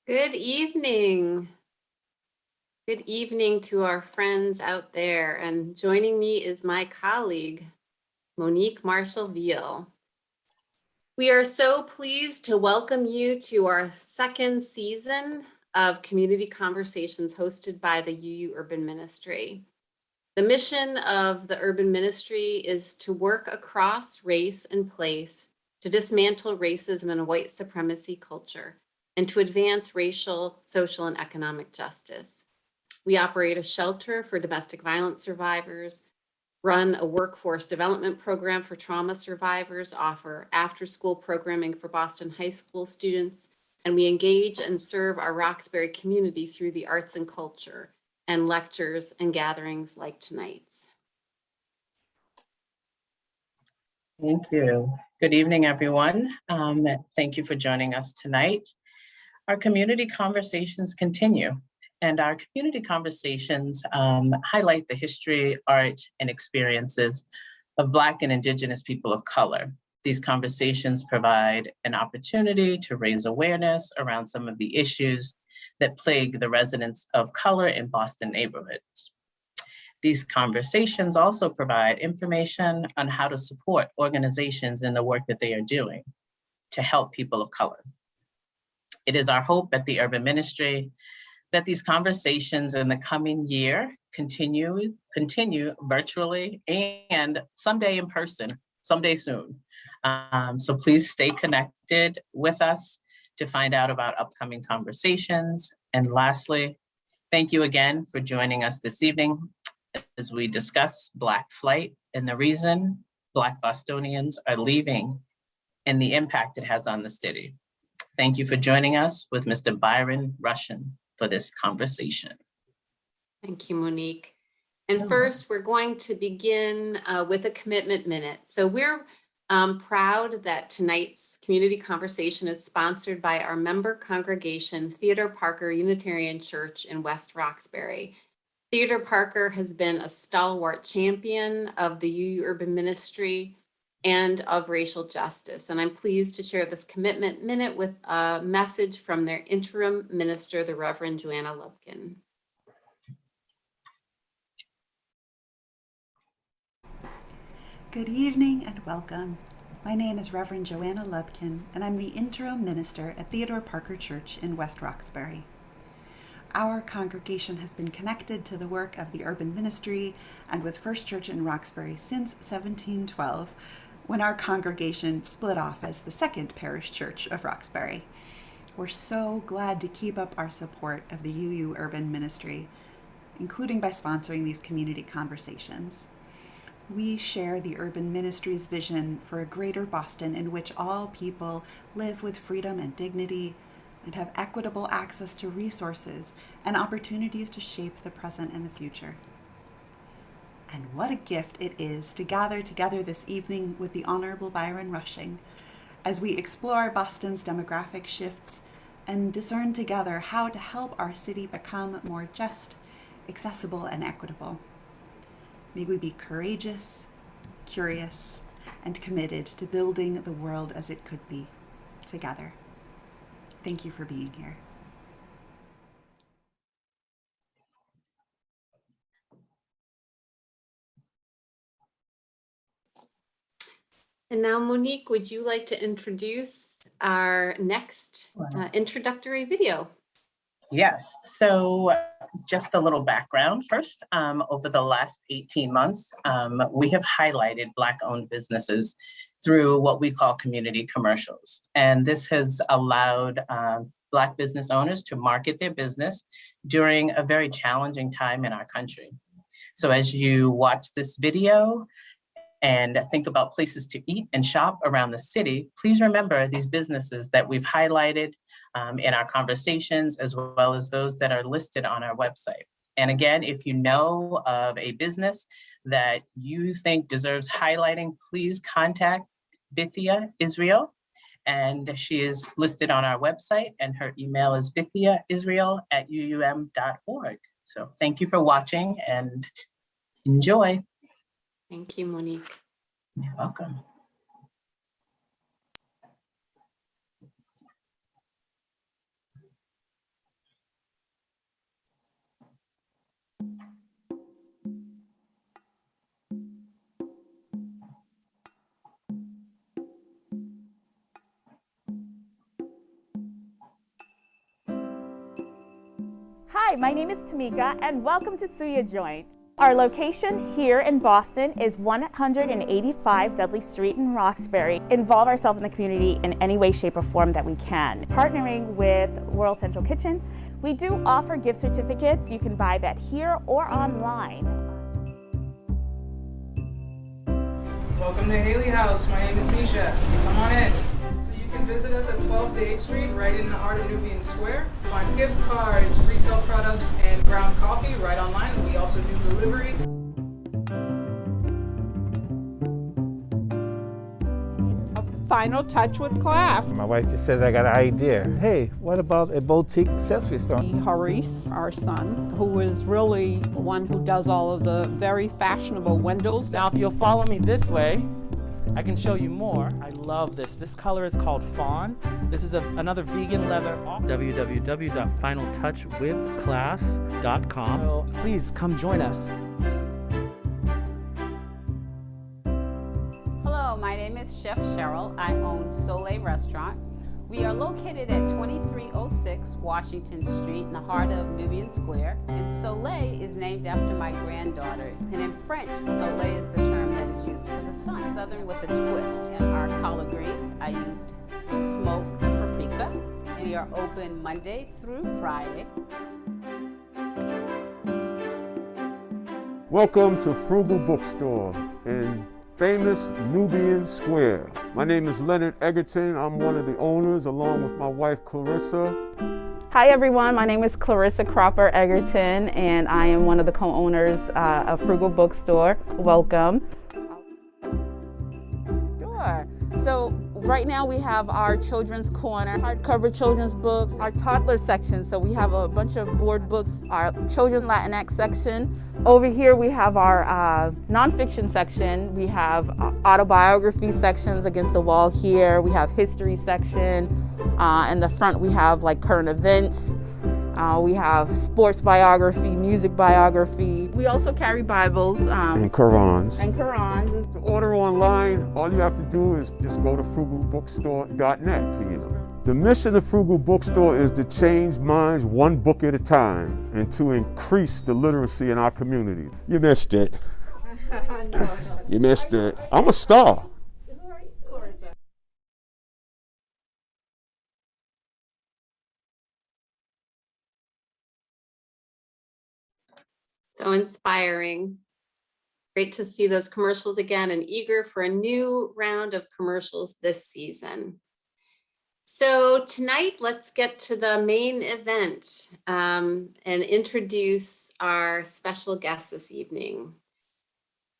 Good evening. Good evening to our friends out there. And joining me is my colleague, Monique Marshall-Veal. We are so pleased to welcome you to our second season of Community Conversations hosted by the UU Urban Ministry. The mission of the Urban Ministry is to work across race and place to dismantle racism and white supremacy culture and to advance racial, social, and economic justice. We operate a shelter for domestic violence survivors, run a workforce development program for trauma survivors, offer after-school programming for Boston high school students, and we engage and serve our Roxbury community through the arts and culture and lectures and gatherings like tonight's. Thank you. Good evening, everyone. Thank you for joining us tonight. Our community conversations continue, and our community conversations highlight the history, art, and experiences of Black and Indigenous people of color. These conversations provide an opportunity to raise awareness around some of the issues that plague the residents of color in Boston neighborhoods. These conversations also provide information on how to support organizations in the work that they are doing to help people of color. It is our hope at the Urban Ministry that these conversations in the coming year continue virtually and someday in person, someday soon. So please stay connected with us to find out about upcoming conversations. And lastly, thank you again for joining us this evening as we discuss Black flight and the reason Black Bostonians are leaving and the impact it has on the city. Thank you for joining us with Mr. Byron Rushing for this conversation. Thank you, Monique. And first, we're going to begin with a commitment minute. So we're proud that tonight's community conversation is sponsored by our member congregation, Theodore Parker Unitarian Church in West Roxbury. Theodore Parker has been a stalwart champion of the UU Urban Ministry and of racial justice. And I'm pleased to share this commitment minute with a message from their interim minister, the Reverend Joanna Lubkin. Good evening and welcome. My name is Reverend Joanna Lubkin, and I'm the interim minister at Theodore Parker Church in West Roxbury. Our congregation has been connected to the work of the Urban Ministry and with First Church in Roxbury since 1712, when our congregation split off as the second parish church of Roxbury. We're so glad to keep up our support of the UU Urban Ministry, including by sponsoring these community conversations. We share the Urban Ministry's vision for a greater Boston in which all people live with freedom and dignity and have equitable access to resources and opportunities to shape the present and the future. And what a gift it is to gather together this evening with the Honorable Byron Rushing as we explore Boston's demographic shifts and discern together how to help our city become more just, accessible, and equitable. May we be courageous, curious, and committed to building the world as it could be together. Thank you for being here. And now, Monique, would you like to introduce our next introductory video? Yes, so just a little background first. Over the last 18 months, we have highlighted Black-owned businesses through what we call community commercials. And this has allowed Black business owners to market their business during a very challenging time in our country. So as you watch this video and think about places to eat and shop around the city, please remember these businesses that we've highlighted in our conversations, as well as those that are listed on our website. And again, if you know of a business that you think deserves highlighting, please contact Bithia Israel. And she is listed on our website, and her email is bithiaisrael@uum.org. So thank you for watching and enjoy. Thank you, Monique. You're welcome. Hi, my name is Tamika, and welcome to Suya Joint. Our location here in Boston is 185 Dudley Street in Roxbury. Involve ourselves in the community in any way, shape, or form that we can. Partnering with World Central Kitchen, we do offer gift certificates. You can buy that here or online. Welcome to Haley House. My name is Misha. Come on in. So you can visit us at 12 Dade Street, right in the heart of Nubian Square. Find gift cards, retail products, and ground coffee right online. We also do delivery. Final touch with class. My wife just says I got an idea. Hey, what about a boutique accessory store? Haris, our son, who is really the one who does all of the very fashionable windows. Now, if you'll follow me this way, I can show you more. I love this. This color is called Fawn. This is another vegan leather. www.finaltouchwithclass.com. So please come join us. Hello, my name is Chef Cheryl. I own Soleil Restaurant. We are located at 2306 Washington Street in the heart of Nubian Square. And Soleil is named after my granddaughter. And in French, Soleil is the term that is used for the sun. Southern with a twist. And our collard greens, I used smoked paprika. We are open Monday through Friday. Welcome to Frugal Bookstore in famous Nubian Square. My name is Leonard Egerton. I'm one of the owners along with my wife Clarissa. Hi everyone, my name is Clarissa Cropper Egerton, and I am one of the co-owners of Frugal Bookstore. Welcome. Sure. So right now we have our children's corner, hardcover children's books, our toddler section. So we have a bunch of board books, our children's Latinx section. Over here we have our nonfiction section. We have autobiography sections against the wall here. We have history section. In the front we have like current events. We have sports biography, music biography. We also carry Bibles. And Qurans. To order online, all you have to do is just go to frugalbookstore.net, please. The mission of Frugal Bookstore is to change minds one book at a time and to increase the literacy in our community. You missed it. You missed it. I'm a star. So inspiring. Great to see those commercials again and eager for a new round of commercials this season. So tonight, let's get to the main event and introduce our special guest this evening.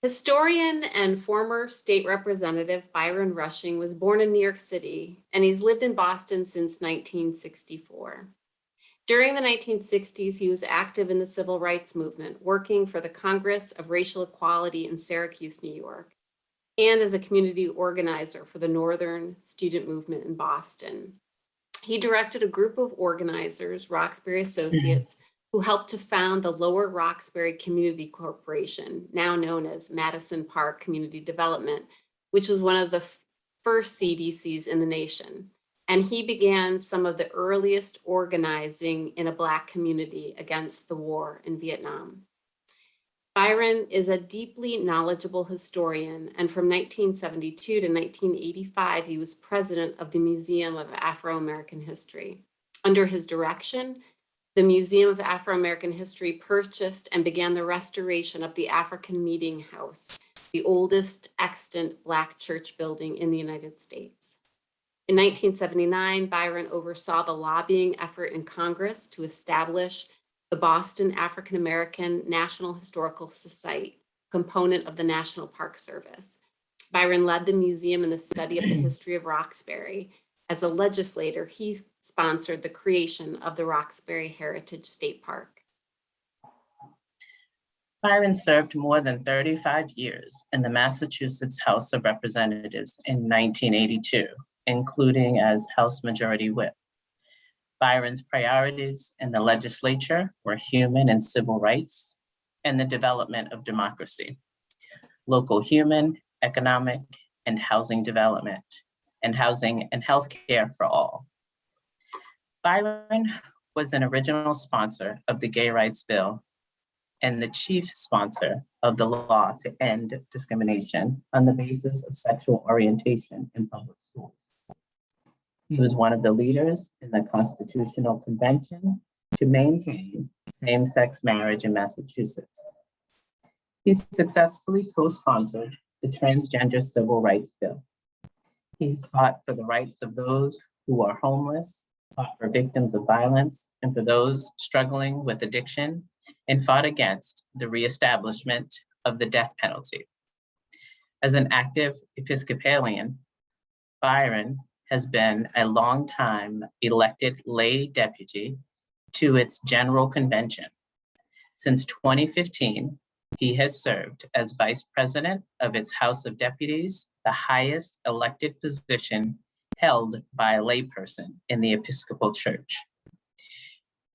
Historian and former state representative Byron Rushing was born in New York City, and he's lived in Boston since 1964. During the 1960s, he was active in the civil rights movement, working for the Congress of Racial Equality in Syracuse, New York, and as a community organizer for the Northern Student Movement in Boston. He directed a group of organizers, Roxbury Associates, who helped to found the Lower Roxbury Community Corporation, now known as Madison Park Community Development, which was one of the first CDCs in the nation. And he began some of the earliest organizing in a Black community against the war in Vietnam. Byron is a deeply knowledgeable historian, and from 1972 to 1985, he was president of the Museum of Afro-American History. Under his direction, the Museum of Afro-American History purchased and began the restoration of the African Meeting House, the oldest extant Black church building in the United States. In 1979, Byron oversaw the lobbying effort in Congress to establish the Boston African American National Historical Society, component of the National Park Service. Byron led the museum in the study of the history of Roxbury. As a legislator, he sponsored the creation of the Roxbury Heritage State Park. Byron served more than 35 years in the Massachusetts House of Representatives in 1982, including as House Majority Whip. Byron's priorities in the legislature were human and civil rights and the development of democracy, local human, economic, and housing development, and housing and healthcare for all. Byron was an original sponsor of the Gay Rights Bill and the chief sponsor of the law to end discrimination on the basis of sexual orientation in public schools. He was one of the leaders in the Constitutional Convention to maintain same-sex marriage in Massachusetts. He successfully co-sponsored the Transgender Civil Rights Bill. He's fought for the rights of those who are homeless, fought for victims of violence, and for those struggling with addiction, and fought against the reestablishment of the death penalty. As an active Episcopalian, Byron has been a longtime elected lay deputy to its General Convention. Since 2015, he has served as vice president of its House of Deputies, the highest elected position held by a layperson in the Episcopal Church.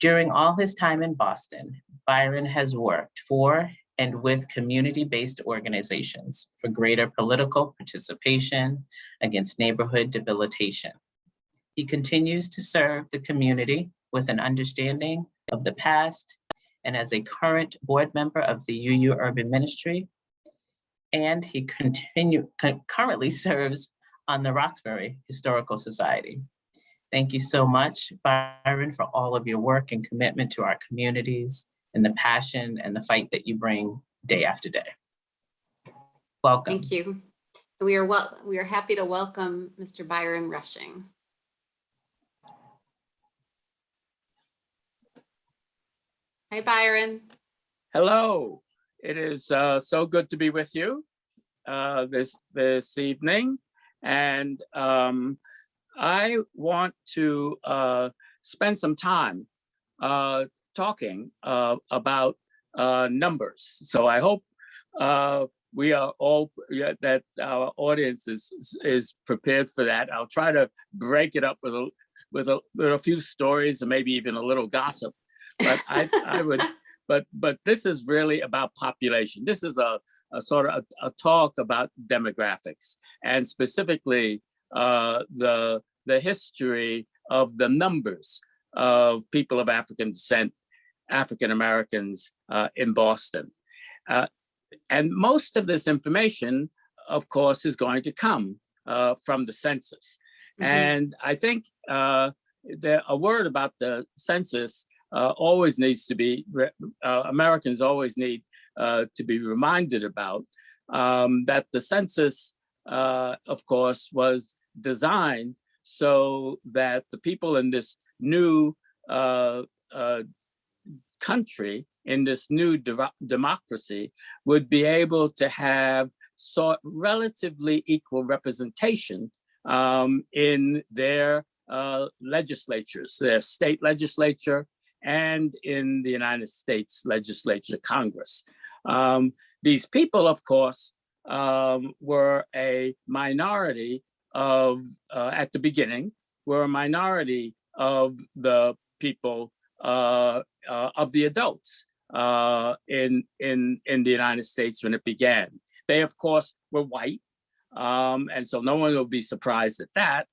During all his time in Boston, Byron has worked for and with community-based organizations for greater political participation against neighborhood debilitation. He continues to serve the community with an understanding of the past and as a current board member of the UU Urban Ministry. And he currently serves on the Roxbury Historical Society. Thank you so much, Byron, for all of your work and commitment to our communities and the passion and the fight that you bring day after day. Welcome. Thank you. We are happy to welcome Mr. Byron Rushing. Hi, Byron. Hello. It is so good to be with you this evening, and I want to spend some time talking about numbers. So I hope we are all that our audience is prepared for that. I'll try to break it up with a few stories and maybe even a little gossip. But I would. But this is really about population. This is a sort of a talk about demographics, and specifically the history of the numbers of people of African descent, African Americans in Boston. And most of this information, of course, is going to come from the census. Mm-hmm. And I think a word about the census always needs to be, Americans always need to be reminded about, that the census, of course, was designed so that the people in this new country, in this new democracy, would be able to have relatively equal representation in their legislatures, their state legislature, and in the United States legislature, Congress. These people, of course, were a minority of, at the beginning, were a minority of the people, of the adults in the United States when it began. They, of course, were white, and so no one will be surprised at that.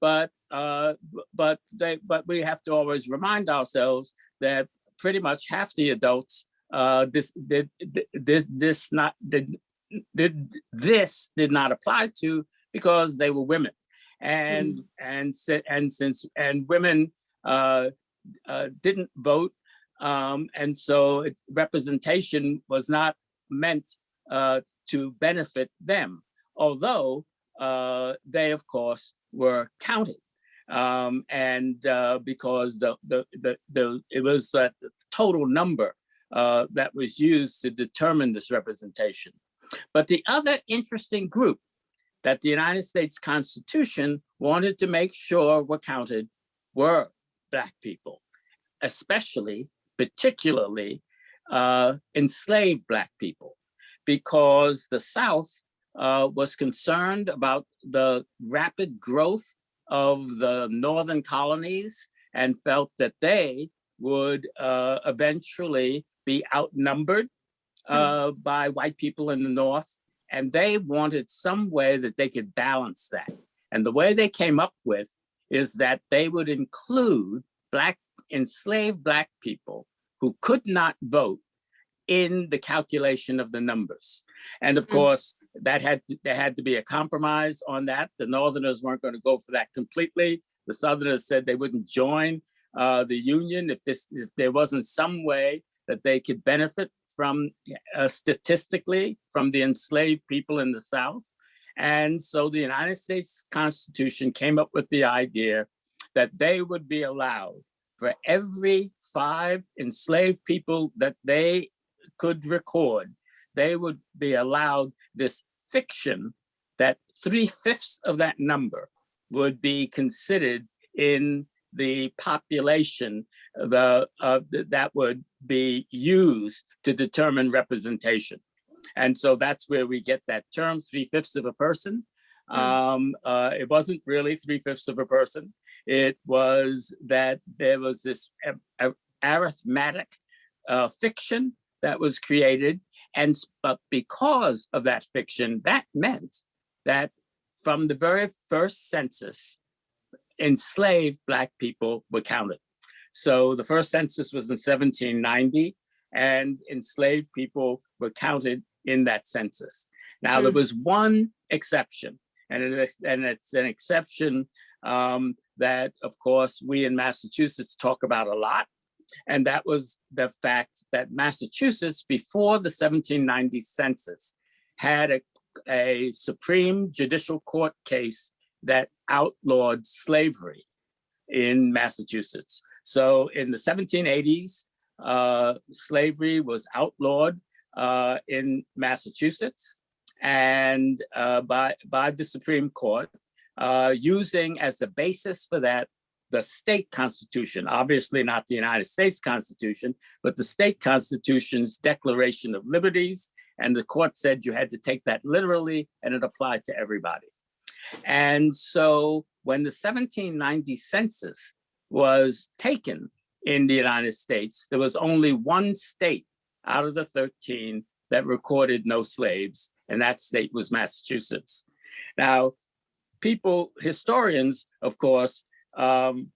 But we have to always remind ourselves that pretty much half the adults this did not apply to, because they were women, and women didn't vote, and so representation was not meant to benefit them, although they, of course, were counted, and because it was the total number that was used to determine this representation. But the other interesting group that the United States Constitution wanted to make sure were counted were Black people, particularly enslaved Black people, because the South was concerned about the rapid growth of the northern colonies and felt that they would eventually be outnumbered by white people in the North. And they wanted some way that they could balance that. And the way they came up with is that they would include enslaved Black people who could not vote in the calculation of the numbers. And of course, there had to be a compromise on that. The Northerners weren't going to go for that completely. The Southerners said they wouldn't join the Union if there wasn't some way that they could benefit from statistically from the enslaved people in the South. And so the United States Constitution came up with the idea that they would be allowed, for every 5 enslaved people that they could record, they would be allowed this fiction that 3/5 of that number would be considered in the population that would be used to determine representation. And so that's where we get that term, 3/5 of a person. It wasn't really 3/5 of a person. It was that there was this arithmetic fiction that was created. But because of that fiction, that meant that from the very first census, enslaved Black people were counted. So the first census was in 1790, and enslaved people were counted in that census. Now, there was one exception, and it's an exception that, of course, we in Massachusetts talk about a lot. And that was the fact that Massachusetts, before the 1790 census, had a Supreme Judicial Court case that outlawed slavery in Massachusetts. So in the 1780s, slavery was outlawed in Massachusetts, and by the Supreme Court, using as the basis for that the state constitution, obviously not the United States Constitution, but the state constitution's Declaration of Liberties. And the court said you had to take that literally, and it applied to everybody. And so when the 1790 census was taken in the United States, there was only one state out of the 13 that recorded no slaves, and that state was Massachusetts. Now, historians, of course, don't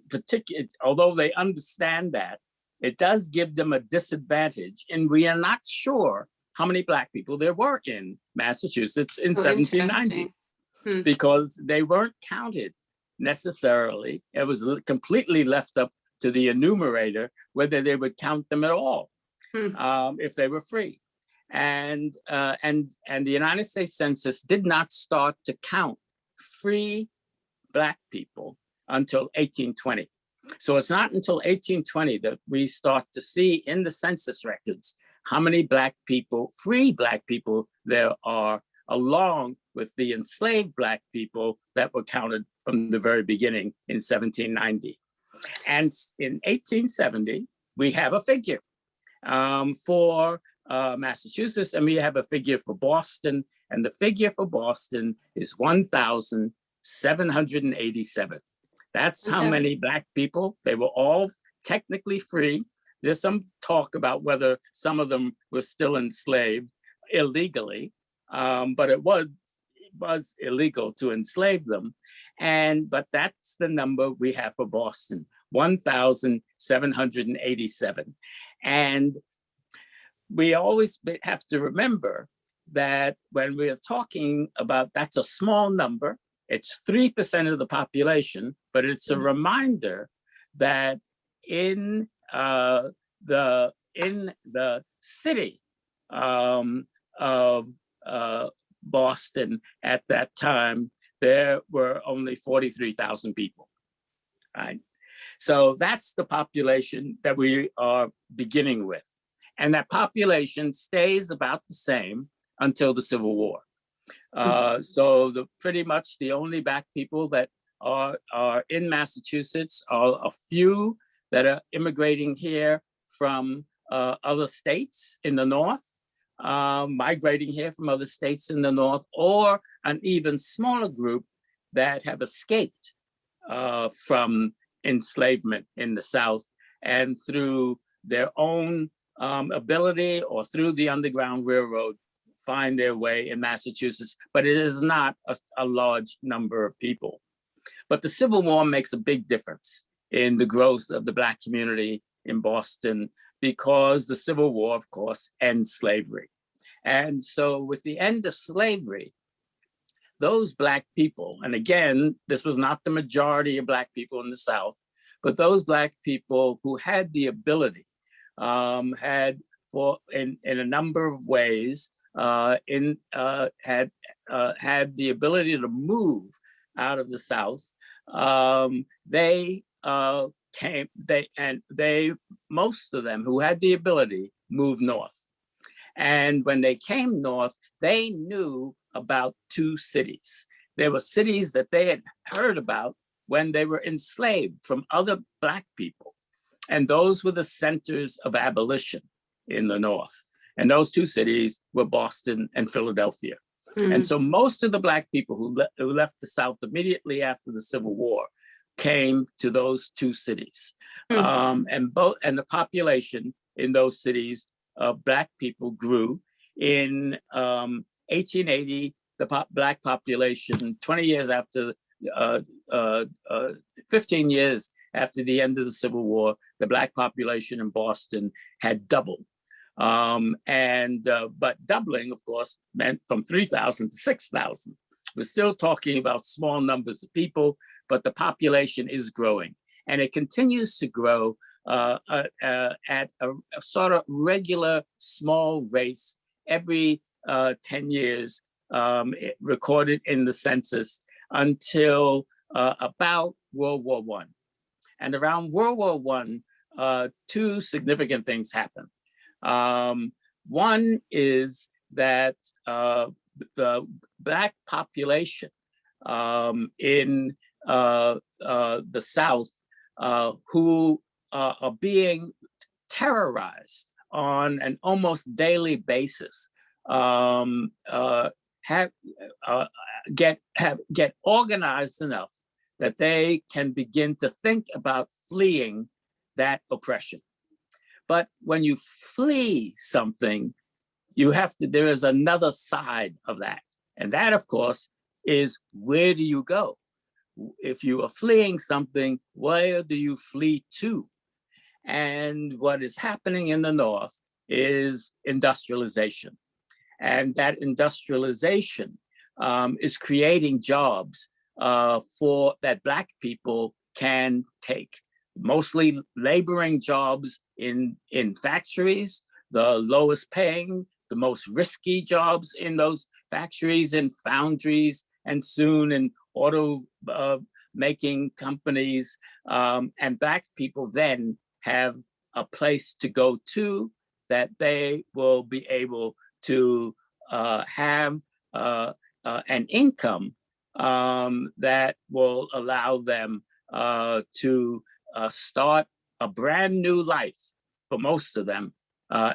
particularly, although they understand that, it does give them a disadvantage, and we are not sure how many Black people there were in Massachusetts in 1790, because they weren't counted necessarily. It was completely left up to the enumerator whether they would count them at all, if they were free. And the United States Census did not start to count free Black people until 1820. So it's not until 1820 that we start to see in the census records how many Black people, free Black people there are, along with the enslaved Black people that were counted from the very beginning in 1790. And in 1870, we have a figure for Massachusetts, and we have a figure for Boston, and the figure for Boston is 1,787. That's how many Black people. They were all technically free. There's some talk about whether some of them were still enslaved illegally, but it was illegal to enslave them. But that's the number we have for Boston, 1,787. And we always have to remember that when we're talking about, that's a small number. It's 3% of the population, but it's a reminder that in the city of Boston at that time, there were only 43,000 people, right? So that's the population that we are beginning with. And that stays about the same until the Civil War. So pretty much the only Black people that are in Massachusetts are a few that are immigrating here from other states in the North, migrating here from other states in the North, or an even smaller group that have escaped from enslavement in the South, and through their own ability or through the Underground Railroad find their way in Massachusetts, but it is not a large number of people. But the Civil War makes a big difference in the growth of the Black community in Boston, because the Civil War, of course, ends slavery. And so with the end of slavery, those Black people, and again, this was not the majority of Black people in the South, but those Black people who had the ability, had in a number of ways, had the ability to move out of the South. Most of them who had the ability moved north. And when they came north, they knew about two cities. There were cities that they had heard about when they were enslaved from other Black people. And those were the centers of abolition in the North. And those two cities were Boston and Philadelphia. And so most of the Black people who left the South immediately after the Civil War came to those two cities. And the population in those cities of Black people grew. In 1880, the Black population, 20 years after, 15 years after the end of the Civil War, the Black population in Boston had doubled. But doubling, of course, meant from 3,000 to 6,000. We're still talking about small numbers of people, but the population is growing, and it continues to grow at a sort of regular small race every 10 years, recorded in the census until about World War I. And around World War I, two significant things happened. One is that the Black population in the South, who are being terrorized on an almost daily basis, get organized enough that they can begin to think about fleeing that oppression. But when you flee something, there is another side of that. And that, of course, is, where do you go? If you are fleeing something, where do you flee to? And what is happening in the North is industrialization. And that industrialization is creating jobs that Black people can take. Mostly laboring jobs in factories, the lowest paying, the most risky jobs in those factories and foundries, and soon in auto making companies. And Black people then have a place to go to, that they will be able to have an income that will allow them to start a brand new life for most of them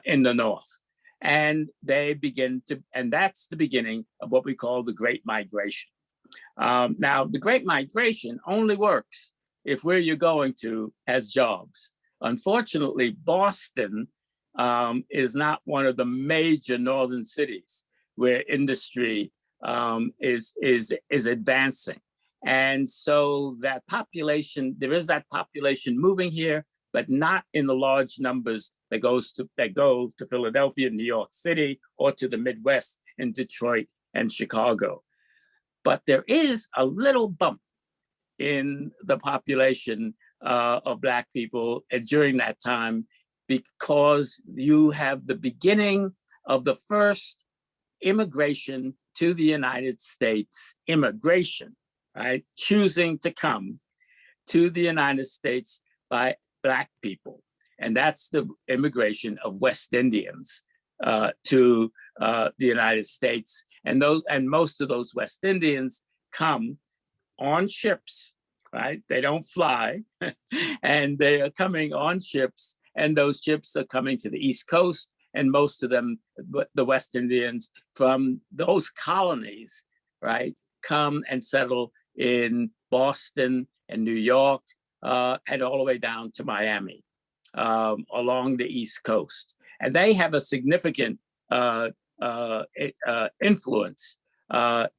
in the North. And that's the beginning of what we call the Great Migration. Now, the Great Migration only works if where you're going to has jobs. Unfortunately, Boston is not one of the major northern cities where industry is advancing. And so that population, there is that population moving here, but not in the large numbers that go to Philadelphia, New York City, or to the Midwest in Detroit and Chicago. But there is a little bump in the population of Black people during that time, because you have the beginning of the first immigration to the United States, right? Choosing to come to the United States by Black people. And that's the immigration of West Indians to the United States. And most of those West Indians come on ships, right? They don't fly, and they are coming on ships, and those ships are coming to the East Coast, and most of them, the West Indians from those colonies, right, come and settle in Boston and New York, and all the way down to Miami, along the East Coast. And they have a significant influence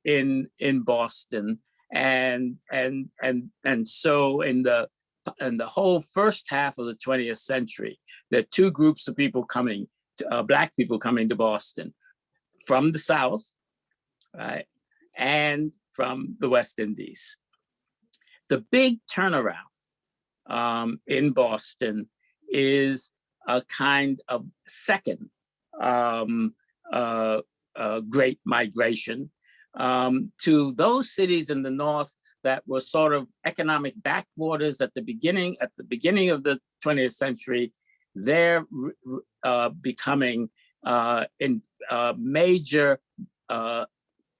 in Boston. And so in the whole first half of the 20th century, there are two groups of people coming, Black people coming to Boston from the South, right, and from the West Indies. The big turnaround in Boston is a kind of second great migration to those cities in the North that were sort of economic backwaters at the beginning of the 20th century. They're becoming major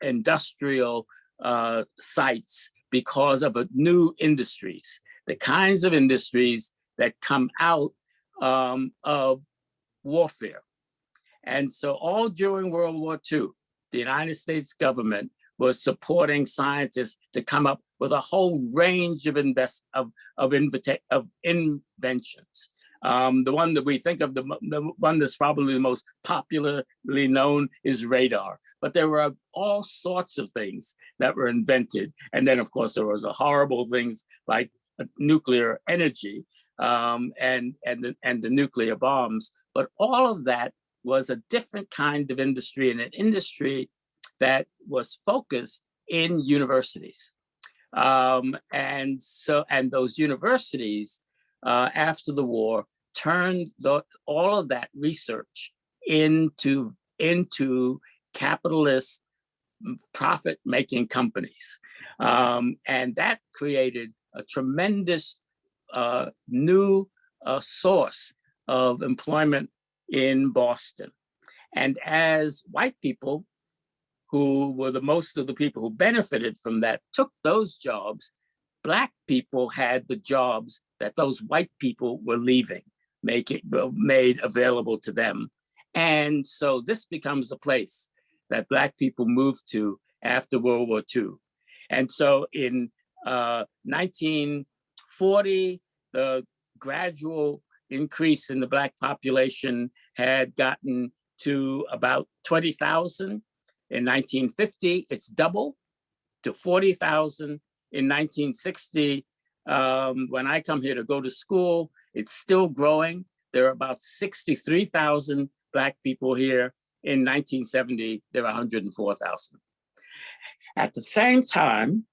industrial sites because of new industries, the kinds of industries that come out of warfare. And so all during World War II, the United States government was supporting scientists to come up with a whole range of inventions. The one that we think of, the one that's probably the most popularly known is radar. But there were all sorts of things that were invented. And then, of course, there was horrible things like nuclear energy and the nuclear bombs. But all of that was a different kind of industry, and an industry that was focused in universities. And those universities, after the war, turned all of that research into capitalist profit-making companies. And that created a tremendous new source of employment in Boston. And as white people, who were most of the people who benefited from that, took those jobs, Black people had the jobs that those white people were leaving, made available to them. And so this becomes a place that Black people moved to after World War II. And so in 1940, the gradual increase in the Black population had gotten to about 20,000. In 1950, it's double to 40,000. In 1960, when I come here to go to school, it's still growing. There are about 63,000 Black people here. In 1970, there were 104,000. At the same time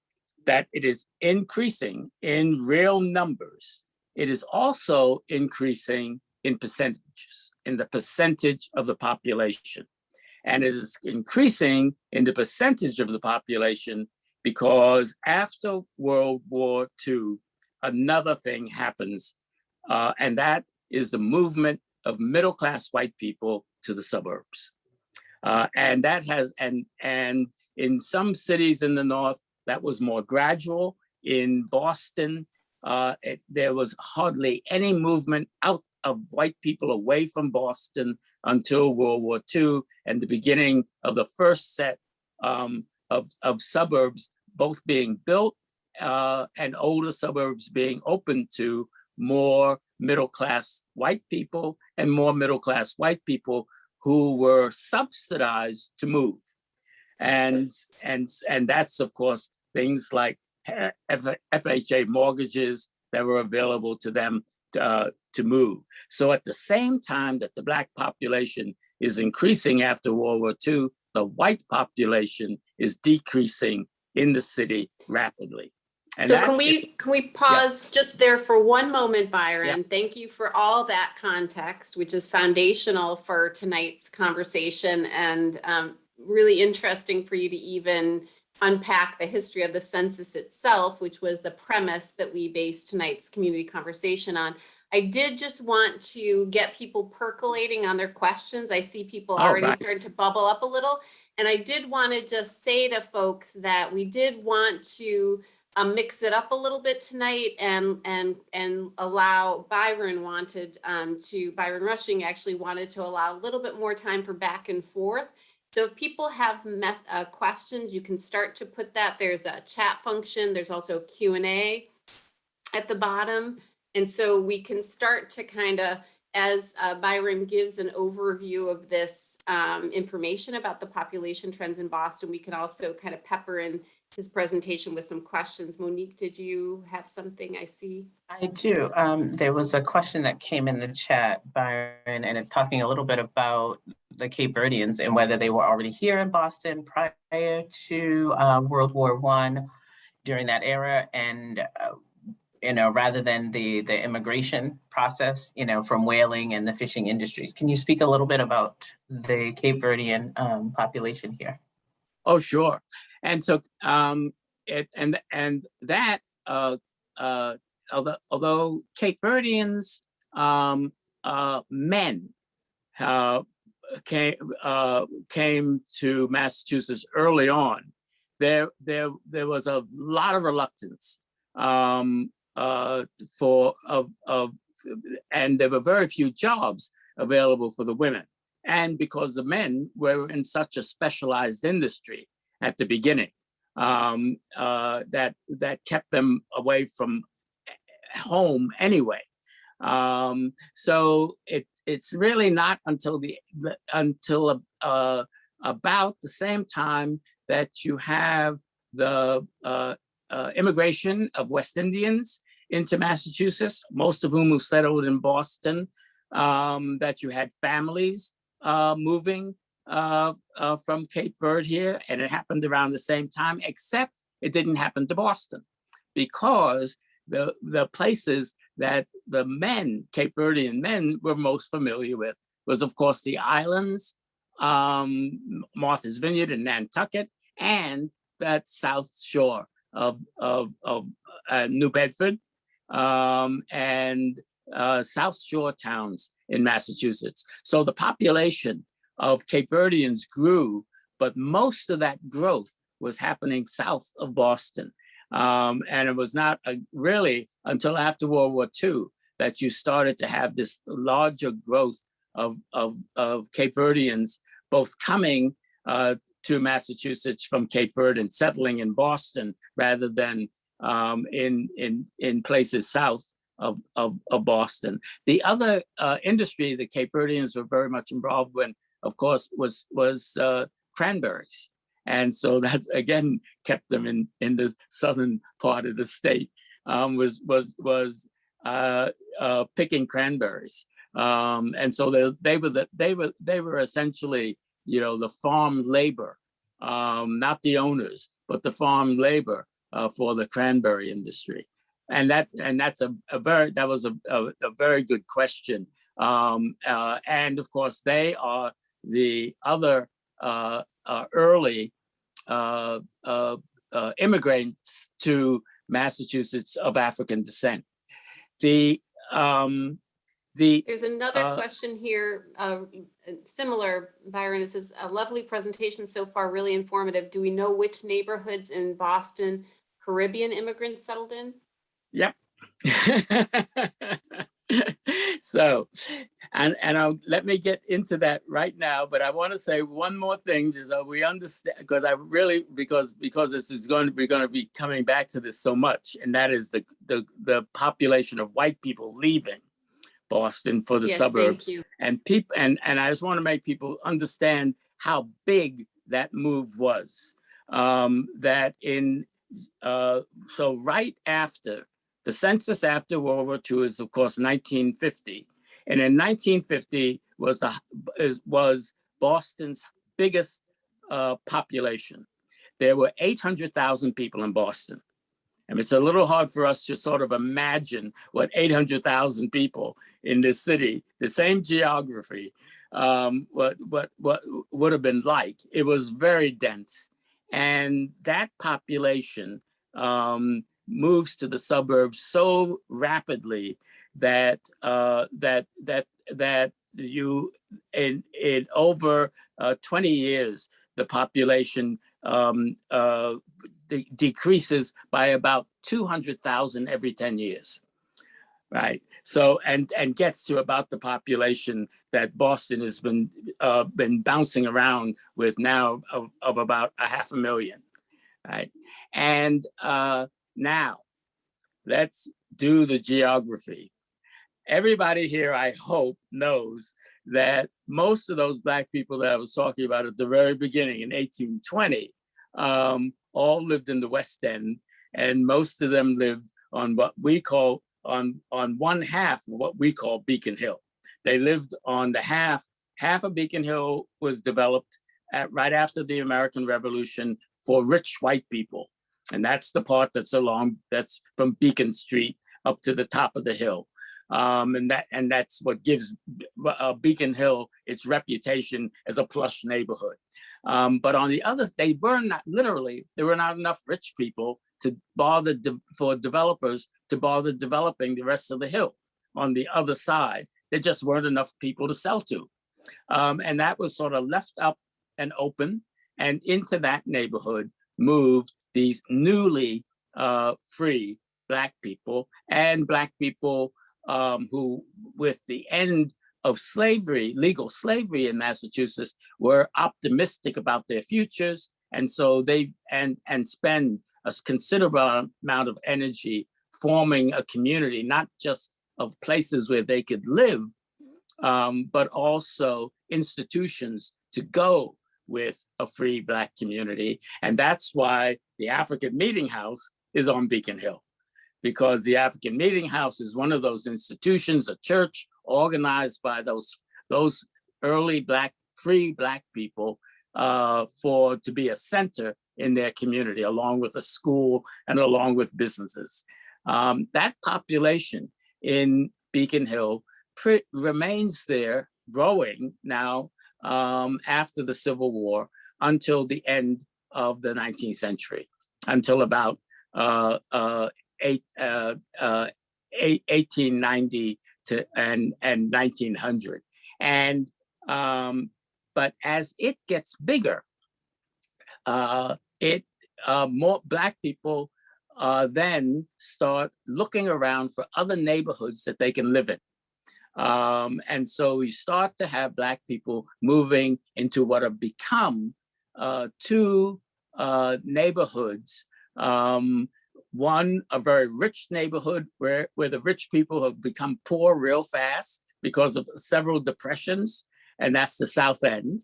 that it is increasing in real numbers, it is also increasing in percentages, in the percentage of the population. And it is increasing in the percentage of the population because after World War II, another thing happens, and that is the movement of middle-class white people to the suburbs. And that has, and in some cities in the North, that was more gradual. In Boston, there was hardly any movement out of white people away from Boston until World War II and the beginning of the first set of suburbs, both being built and older suburbs being open to more middle-class white people and more middle-class white people who were subsidized to move. And that's, of course, things like FHA mortgages that were available to them to move. So at the same time that the Black population is increasing after World War II, the white population is decreasing in the city rapidly. And so can we pause just there for one moment, Byron? Yeah. Thank you for all that context, which is foundational for tonight's conversation, and really interesting for you to even unpack the history of the census itself, which was the premise that we based tonight's community conversation on. I did just want to get people percolating on their questions. I see people already starting to bubble up a little. And I did want to just say to folks that we did want to mix it up a little bit tonight and allow Byron Rushing actually wanted to allow a little bit more time for back and forth. So if people have questions, you can start to put that. There's a chat function. There's also Q&A at the bottom. And so we can start to kind of as Byron gives an overview of this information about the population trends in Boston, we can also kind of pepper in his presentation with some questions. Monique, did you have something I see? I do. There was a question that came in the chat, Byron, and it's talking a little bit about the Cape Verdeans and whether they were already here in Boston prior to World War I during that era, and rather than the immigration process, from whaling and the fishing industries. Can you speak a little bit about the Cape Verdean population here? Oh, sure. And so although Cape Verdeans men came to Massachusetts early on, there was a lot of reluctance and there were very few jobs available for the women. And because the men were in such a specialized industry at the beginning, that kept them away from home anyway. So it's really not until about the same time that you have the immigration of West Indians into Massachusetts, most of whom have settled in Boston, that you had families moving from Cape Verde here, and it happened around the same time, except it didn't happen to Boston, because the places that the men, Cape Verdean men, were most familiar with was, of course, the islands, Martha's Vineyard and Nantucket, and that south shore of New Bedford, and South Shore towns in Massachusetts. So the population of Cape Verdeans grew, but most of that growth was happening south of Boston. And it was not really until after World War II that you started to have this larger growth of Cape Verdeans, both coming to Massachusetts from Cape Verde and settling in Boston rather than in places south of Boston. The other industry the Cape Verdeans were very much involved in, of course, was cranberries. And so that's, again, kept them in the southern part of the state, was picking cranberries. And so they were essentially, the farm labor, not the owners, but the farm labor for the cranberry industry. And that was a very good question. And of course, they are the other early immigrants to Massachusetts of African descent. There's another question here, similar, Byron. It says, a lovely presentation so far, really informative. Do we know which neighborhoods in Boston Caribbean immigrants settled in? Yep. So, and let me get into that right now, but I want to say one more thing, just so we understand, because because this is going to be coming back to this so much, and that is the population of white people leaving Boston for the suburbs. Thank you. And I just want to make people understand how big that move was. That so right after the census after World War II is, of course, 1950. And in 1950 was Boston's biggest population. There were 800,000 people in Boston. And it's a little hard for us to sort of imagine what 800,000 people in this city, the same geography, what would have been like. It was very dense. And that population moves to the suburbs so rapidly that you in over 20 years the population decreases by about 200,000 every 10 years, right? So and gets to about the population that Boston has been bouncing around with now of about 500,000, right? And now, let's do the geography. everybody here, I hope, knows that most of those Black people that I was talking about at the very beginning in 1820 all lived in the West End, and most of them lived on what we call, on one half of what we call Beacon Hill. They lived on the half of Beacon Hill was developed right after the American Revolution for rich white people. And that's the part that's from Beacon Street up to the top of the hill. And that's what gives Beacon Hill its reputation as a plush neighborhood. But on the others, there were not enough rich people to bother for developers to bother developing the rest of the hill. On the other side, there just weren't enough people to sell to. And that was sort of left up and open, and into that neighborhood moved these newly free Black people, and Black people who, with the end of slavery, legal slavery in Massachusetts, were optimistic about their futures. And so they spend a considerable amount of energy forming a community, not just of places where they could live, but also institutions to go with a free Black community. And that's why the African Meeting House is on Beacon Hill, because the African Meeting House is one of those institutions, a church organized by those early free Black people to be a center in their community, along with a school and along with businesses. That population in Beacon Hill remains there, growing now after the Civil War until the end of the 19th century, until about 1890 and 1900. And but as it gets bigger, more Black people then start looking around for other neighborhoods that they can live in. And so we start to have Black people moving into what have become two neighborhoods. One, a very rich neighborhood where the rich people have become poor real fast because of several depressions, and that's the South End.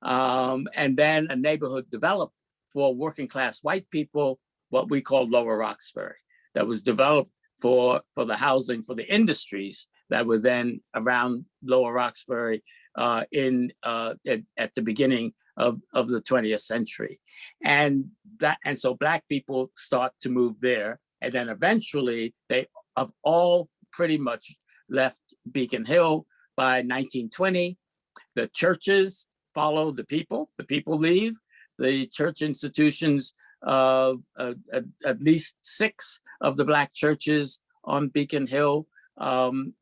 And then a neighborhood developed for working class white people, what we call Lower Roxbury, that was developed for the housing, for the industries that were then around Lower Roxbury at the beginning of the 20th century. And so Black people start to move there. And then eventually they have all pretty much left Beacon Hill by 1920. The churches follow the people leave. The church institutions, at least 6 of the Black churches on Beacon Hill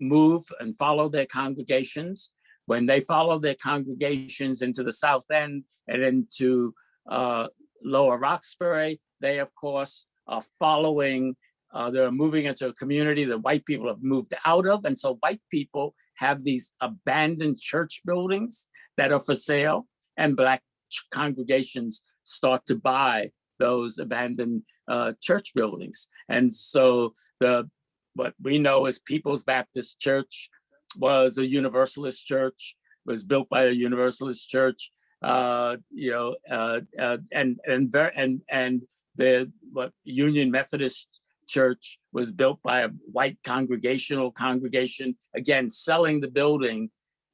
move and follow their congregations. When they follow their congregations into the South End and into Lower Roxbury, they of course are following, they're moving into a community that white people have moved out of. And so white people have these abandoned church buildings that are for sale, and Black congregations start to buy those abandoned church buildings. And so what we know as People's Baptist Church was a Universalist church, was built by a Universalist church, and the Union Methodist Church was built by a white congregation, again, selling the building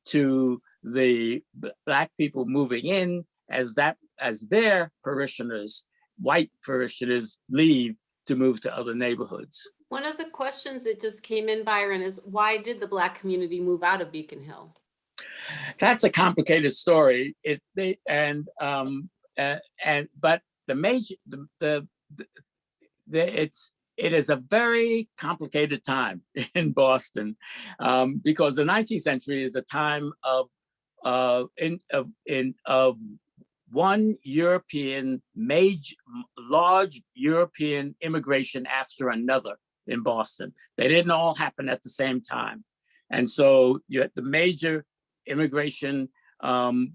to the Black people moving in as their parishioners, white parishioners, leave to move to other neighborhoods. One of the questions that just came in, Byron, is why did the Black community move out of Beacon Hill? That's a complicated story. But the major, it is a very complicated time in Boston, because the 19th century is a time of one large European immigration after another in Boston. They didn't all happen at the same time. And so you had the major immigration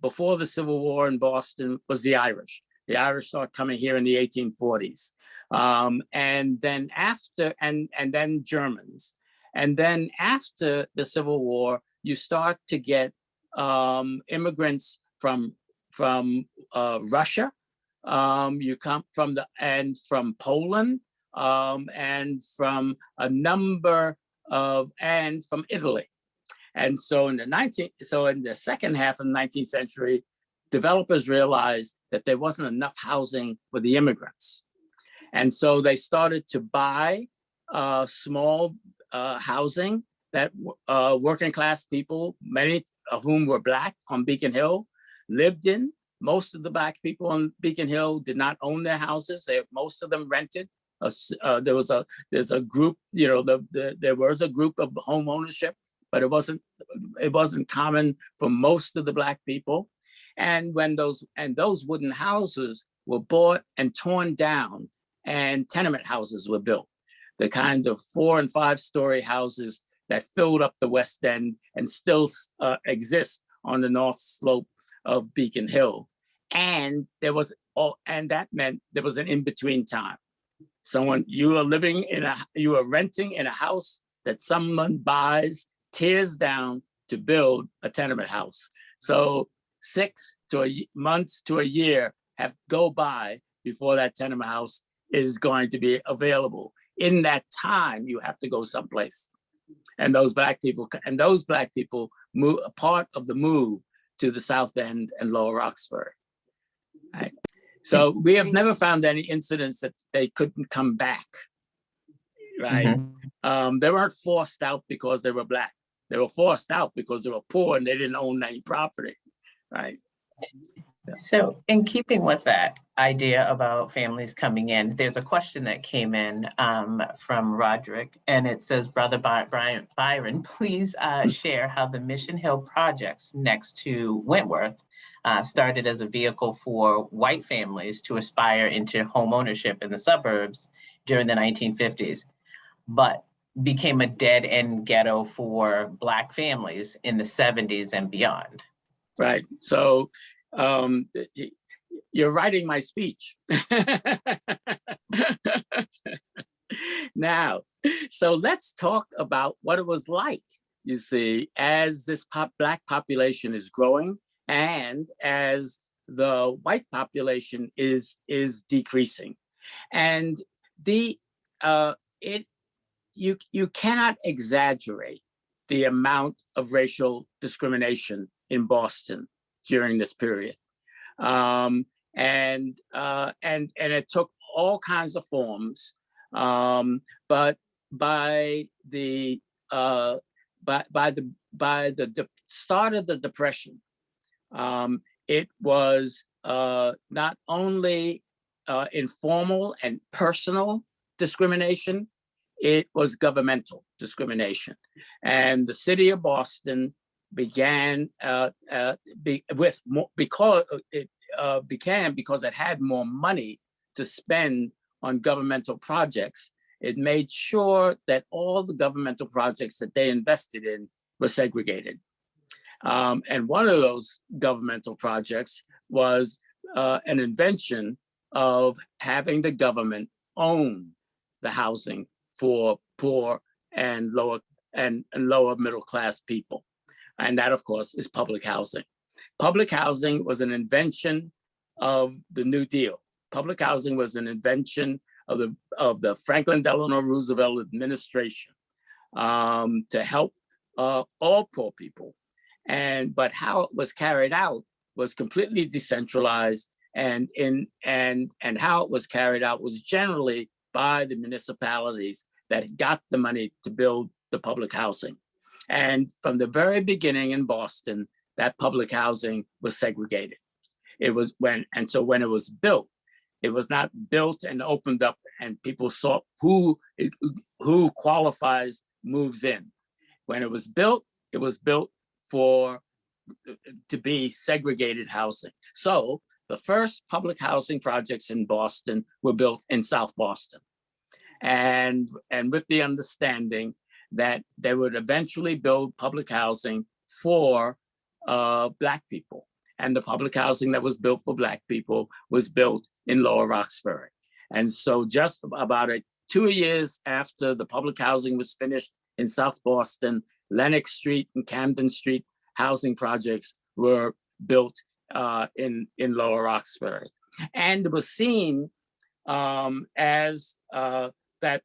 before the Civil War in Boston was the Irish. The Irish started coming here in the 1840s. And then then Germans. And then after the Civil War, you start to get immigrants from Russia. You come from Poland, and from a number of, and from Italy. And so in the second half of the 19th century, developers realized that there wasn't enough housing for the immigrants. And so they started to buy small housing that working class people, many of whom were Black on Beacon Hill, lived in. Most of the Black people on Beacon Hill did not own their houses. Most of them rented. There's a group, there was a group of home ownership, but it wasn't common for most of the Black people. And when those wooden houses were bought and torn down, and tenement houses were built, the kinds of 4- and 5-story houses that filled up the West End and still exist on the north slope of Beacon Hill. And that meant there was an in-between time. You were renting in a house that someone buys, tears down to build a tenement house. So 6 months to a year go by before that tenement house is going to be available. In that time, you have to go someplace. And those Black people move a part of the move to the South End and Lower Roxbury. Right? So we have never found any incidents that they couldn't come back. Right? Mm-hmm. They weren't forced out because they were Black. They were forced out because they were poor and they didn't own any property. Right? So in keeping with that idea about families coming in, there's a question that came in from Roderick, and it says, Brother Byron, please share how the Mission Hill projects next to Wentworth started as a vehicle for white families to aspire into home ownership in the suburbs during the 1950s, but became a dead-end ghetto for Black families in the 70s and beyond. Right. So you're writing my speech. Now, so let's talk about what it was like, you see, as this Black population is growing and as the white population is decreasing. And you cannot exaggerate the amount of racial discrimination in Boston during this period. And it took all kinds of forms. But by the start of the Depression, it was not only informal and personal discrimination, it was governmental discrimination. And the city of Boston began because it had more money to spend on governmental projects. It made sure that all the governmental projects that they invested in were segregated. And one of those governmental projects was an invention of having the government own the housing for poor and lower middle class people. And that, of course, is public housing. Public housing was an invention of the New Deal. Public housing was an invention of the Franklin Delano Roosevelt administration to help all poor people. But how it was carried out was completely decentralized, and how it was carried out was generally by the municipalities that got the money to build the public housing. And from the very beginning in Boston, that public housing was segregated. When it was built, it was not built and opened up and people saw who qualifies, moves in. When it was built to be segregated housing. So the first public housing projects in Boston were built in South Boston. And with the understanding that they would eventually build public housing for Black people. And the public housing that was built for Black people was built in Lower Roxbury. And so just about 2 years after the public housing was finished in South Boston, Lenox Street and Camden Street housing projects were built in Lower Roxbury. And it was seen as that,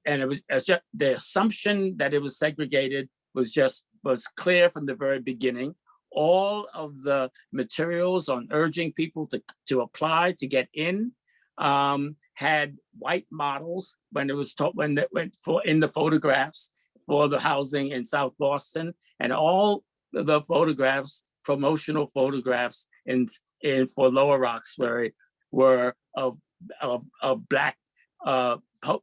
and it was just the assumption that it was segregated was clear from the very beginning. All of the materials on urging people to apply to get in had white models when it was taught, when that went for in the photographs for the housing in South Boston, and all the photographs, promotional photographs in for Lower Roxbury were of Black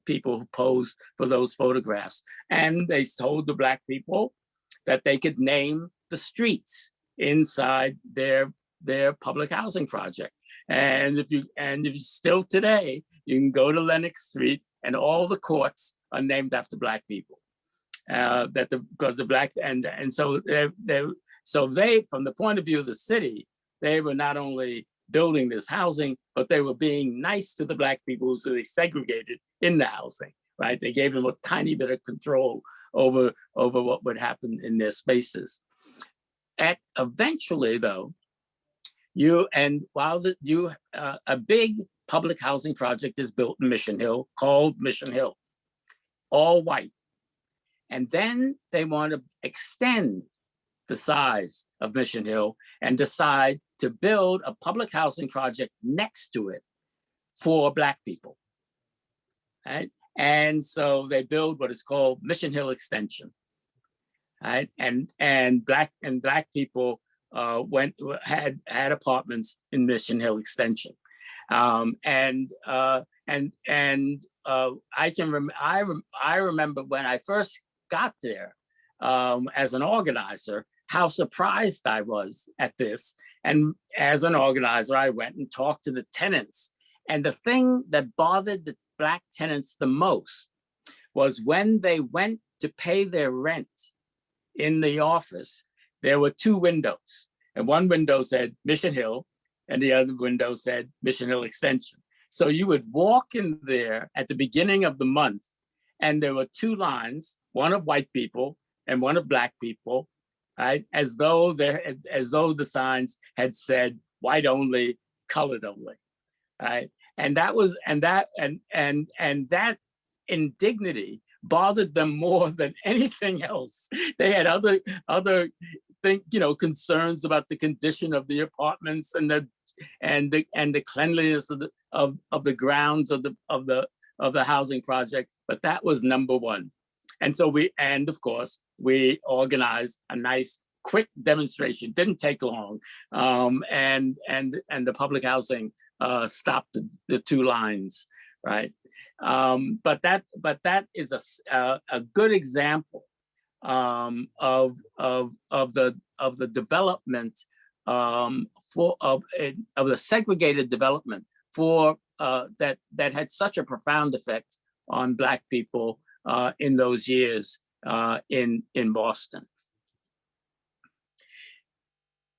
people who posed for those photographs. And they told the Black people that they could name the streets inside their public housing project. And if you still today, you can go to Lenox Street and all the courts are named after Black people. Because the Black, and so they, from the point of view of the city, they were not only building this housing, but they were being nice to the Black people, so they segregated in the housing, right? They gave them a tiny bit of control over what would happen in their spaces. Eventually, though, a big public housing project is built in Mission Hill called Mission Hill, all white. And then they want to extend the size of Mission Hill and decide to build a public housing project next to it for Black people, right? And so they build what is called Mission Hill Extension, right? And Black people had apartments in Mission Hill Extension, I remember when I first got there as an organizer, how surprised I was at this. And as an organizer, I went and talked to the tenants. And the thing that bothered the Black tenants the most was when they went to pay their rent in the office, there were two windows. And one window said Mission Hill, and the other window said Mission Hill Extension. So you would walk in there at the beginning of the month, and there were two lines, one of white people and one of Black people, right? As though the signs had said white only, colored only, right? And that indignity bothered them more than anything else. They had other concerns about the condition of the apartments and the cleanliness of the grounds of the housing project, but that was number one. And so of course we organized a nice quick demonstration. Didn't take long, and the public housing stopped the two lines, right? But that is a good example of the development of the segregated development that had such a profound effect on Black people in those years in Boston.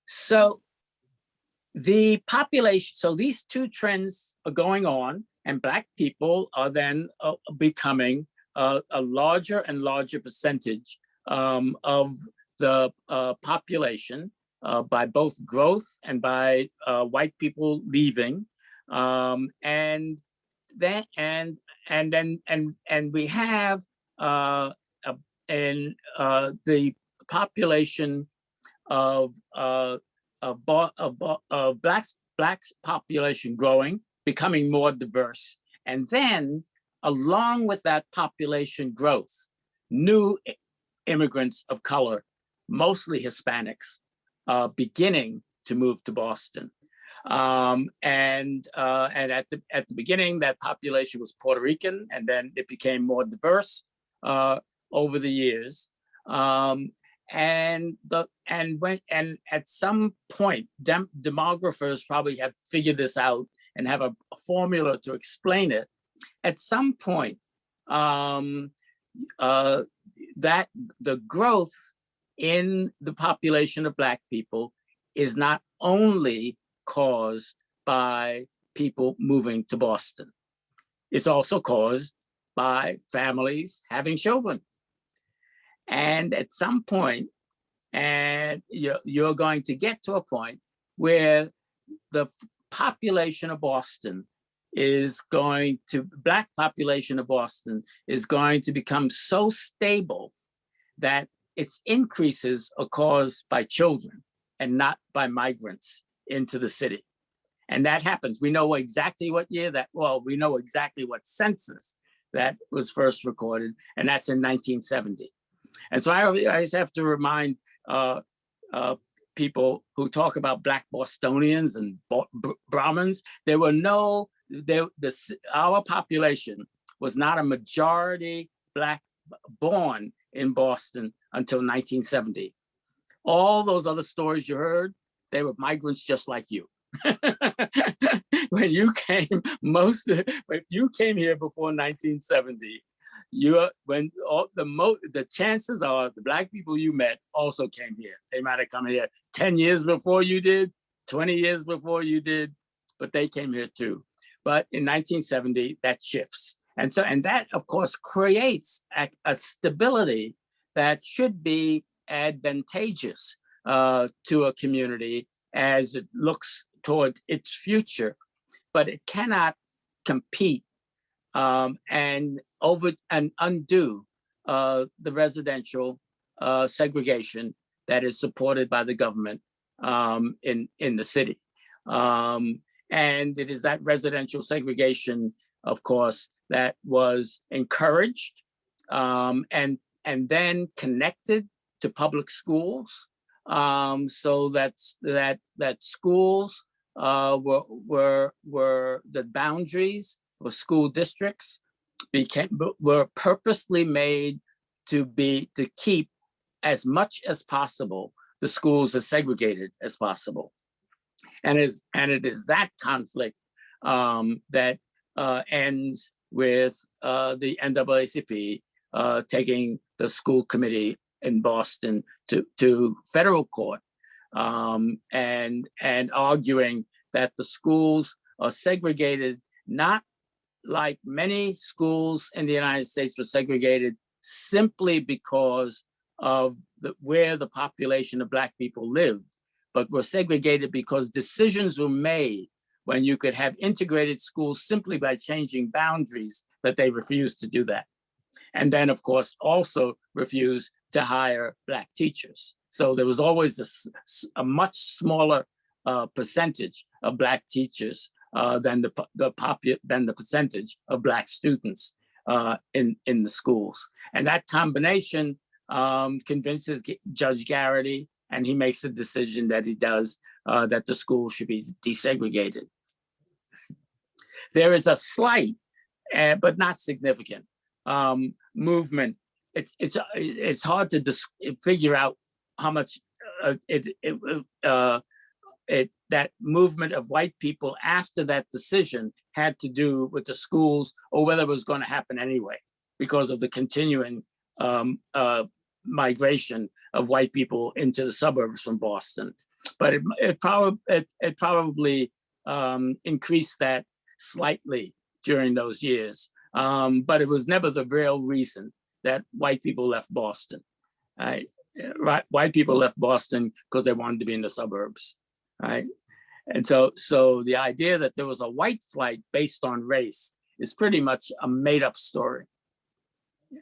So the population, so these two trends are going on, and Black people are then becoming a larger and larger percentage of the population by both growth and by white people leaving, and we have the population of Blacks population growing, becoming more diverse, and then along with that population growth, new immigrants of color, mostly Hispanics, beginning to move to Boston. And at the beginning, that population was Puerto Rican, and then it became more diverse over the years. And at some point, demographers probably have figured this out and have a formula to explain it. At some point, that the growth in the population of Black people is not only caused by people moving to Boston. It's also caused by families having children. And at some point, and you're going to get to a point where the population of Boston is going to, Black population of Boston is going to become so stable that its increases are caused by children and not by migrants into the city. And that happens. We know exactly what year that, well, we know exactly what census that was first recorded, and that's in 1970. And so I just have to remind people who talk about Black Bostonians and Brahmins, there were no, our population was not a majority Black born in Boston until 1970. All those other stories you heard, they were migrants just like you. When you came, when you came here before 1970, the chances are the Black people you met also came here. They might have come here 10 years before you did, 20 years before you did, but they came here too. But in 1970, that shifts. And that, of course, creates a stability that should be advantageous to a community as it looks towards its future, but it cannot compete and undo the residential segregation that is supported by the government in the city. And it is that residential segregation, of course, that was encouraged and then connected to public schools, so that schools were the boundaries of school districts were purposely made to keep as much as possible the schools as segregated as possible. And it is that conflict that ends with the NAACP taking the school committee in Boston to federal court and arguing that the schools are segregated, not like many schools in the United States were segregated simply because of where the population of Black people lived, but were segregated because decisions were made when you could have integrated schools simply by changing boundaries, that they refused to do that. And then, of course, also refused to hire Black teachers. So there was always a much smaller percentage of Black teachers than the percentage of Black students in the schools. And that combination convinces Judge Garrity, and he makes a decision that he does, that the school should be desegregated. There is a slight, but not significant, movement. It's hard to figure out how much that movement of white people after that decision had to do with the schools, or whether it was going to happen anyway, because of the continuing migration of white people into the suburbs from Boston. But it probably increased that slightly during those years. But it was never the real reason that white people left Boston. Right? White people left Boston because they wanted to be in the suburbs. Right? And so the idea that there was a white flight based on race is pretty much a made-up story. Yeah.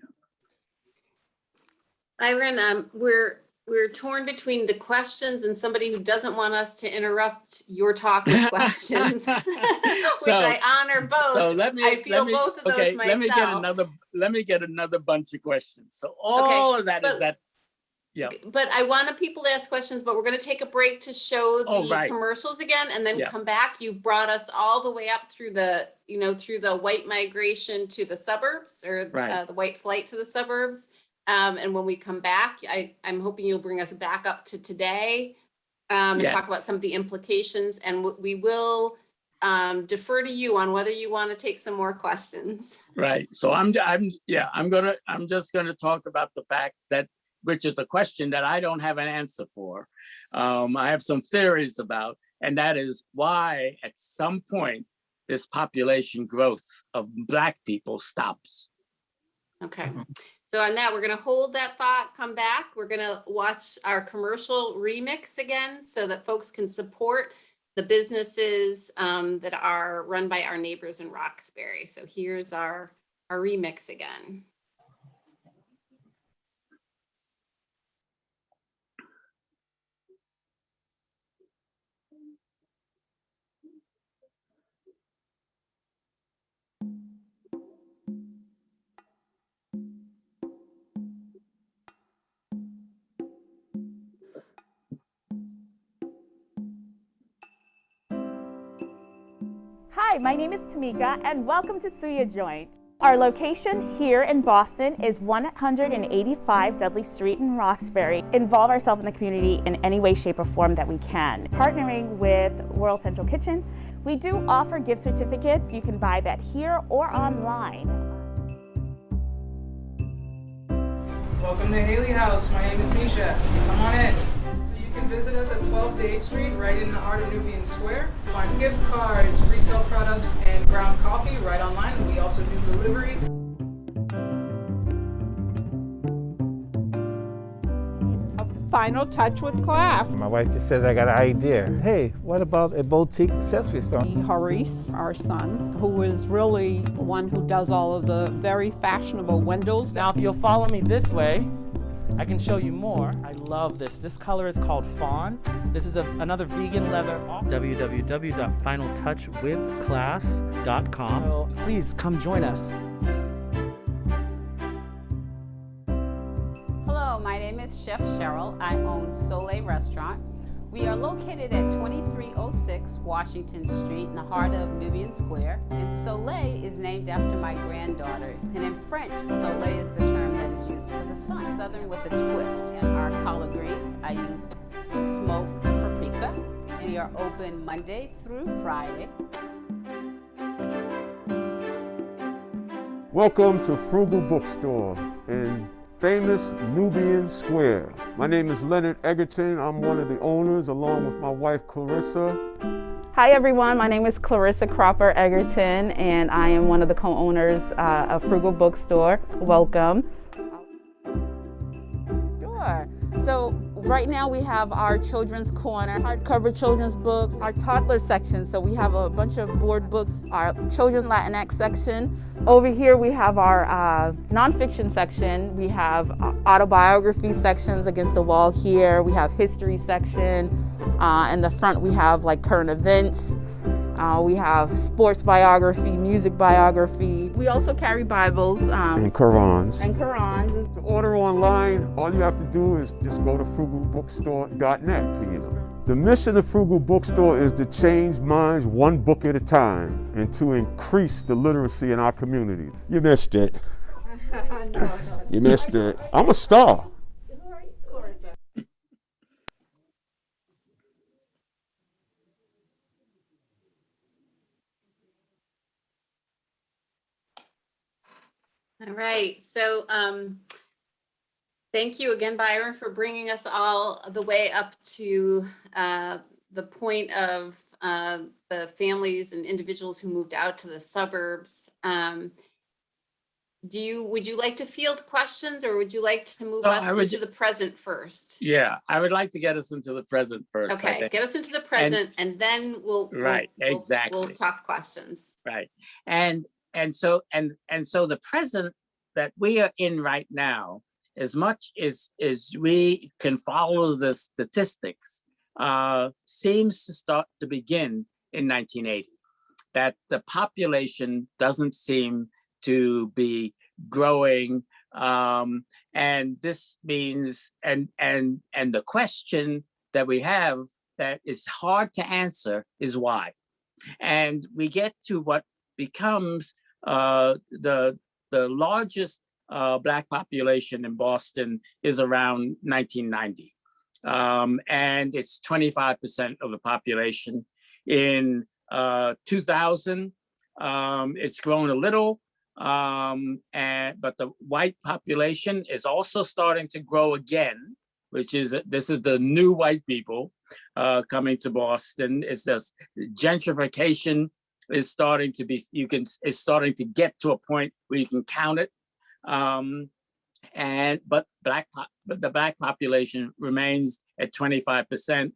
Byron, we're torn between the questions and somebody who doesn't want us to interrupt your talk with questions, which I honor both. So I feel both of those myself. Let me get another bunch of questions. So all of that is that. Yeah. But I want people to ask questions, but we're going to take a break to show the commercials again, and then come back. You brought us all the way up through the, through the white migration to the suburbs, or the white flight to the suburbs. And when we come back, I'm hoping you'll bring us back up to today and talk about some of the implications. And we will defer to you on whether you want to take some more questions. Right. So I'm just gonna talk about the fact that, which is a question that I don't have an answer for. I have some theories about, and that is why at some point this population growth of Black people stops. Okay. So on that, we're going to hold that thought, come back. We're going to watch our commercial remix again so that folks can support the businesses that are run by our neighbors in Roxbury. So here's our remix again. Hi, my name is Tamika and welcome to Suya Joint. Our location here in Boston is 185 Dudley Street in Roxbury. Involve ourselves in the community in any way, shape, or form that we can. Partnering with World Central Kitchen, we do offer gift certificates. You can buy that here or online. Welcome to Haley House. My name is Misha. Come on in. So you can visit us at 12 Dade Street, right in the heart of Nubian Square. Find gift cards, retail products, and ground coffee right online. And we also do delivery. Final touch with class. My wife just says I got an idea. Hey, what about a boutique accessory store? Haris, our son, who is really the one who does all of the very fashionable windows. Now, if you'll follow me this way, I can show you more. I love this. This color is called fawn. This is another vegan leather. www.finaltouchwithclass.com. So please come join us. Hello, my name is Chef Cheryl. I own Soleil Restaurant. We are located at 2306 Washington Street in the heart of Nubian Square. And Soleil is named after my granddaughter. And in French, Soleil is the term that is used for the sun. Southern with a twist. And our collard greens, I used smoked paprika. We are open Monday through Friday. Welcome to Frugal Bookstore in famous Nubian Square. My name is Leonard Egerton. I'm one of the owners along with my wife Clarissa. Hi everyone, my name is Clarissa Cropper Egerton and I am one of the co-owners of Frugal Bookstore. Welcome. Sure. So right now we have our children's corner, hardcover children's books, our toddler section. So we have a bunch of board books, our children Latinx section. Over here we have our nonfiction section. We have autobiography sections against the wall here. We have history section. In the front we have like current events. We have sports biography, music biography. We also carry Bibles. And Qurans. And Qurans. To order online, all you have to do is just go to frugalbookstore.net, please. The mission of Frugal Bookstore is to change minds one book at a time and to increase the literacy in our community. You missed it. No. You missed it. I'm a star. All right. So thank you again, Byron, for bringing us all the way up to the point of the families and individuals who moved out to the suburbs. Would you like to field questions, or would you like to move us into the present first? Yeah, I would like to get us into the present first. Okay, get us into the present, and then we'll talk questions. Right, and so the present that we are in right now, as much as we can follow the statistics, seems to start to begin in 1980. That the population doesn't seem to be growing, and this means and the question that we have that is hard to answer is why, and we get to what becomes the largest Black population in Boston is around 1990, and it's 25% of the population. In 2000, it's grown a little, but the white population is also starting to grow again, which is this is the new white people coming to Boston. It's just gentrification is starting to be, it's starting to get to a point where you can count it. But the black population remains at 25%,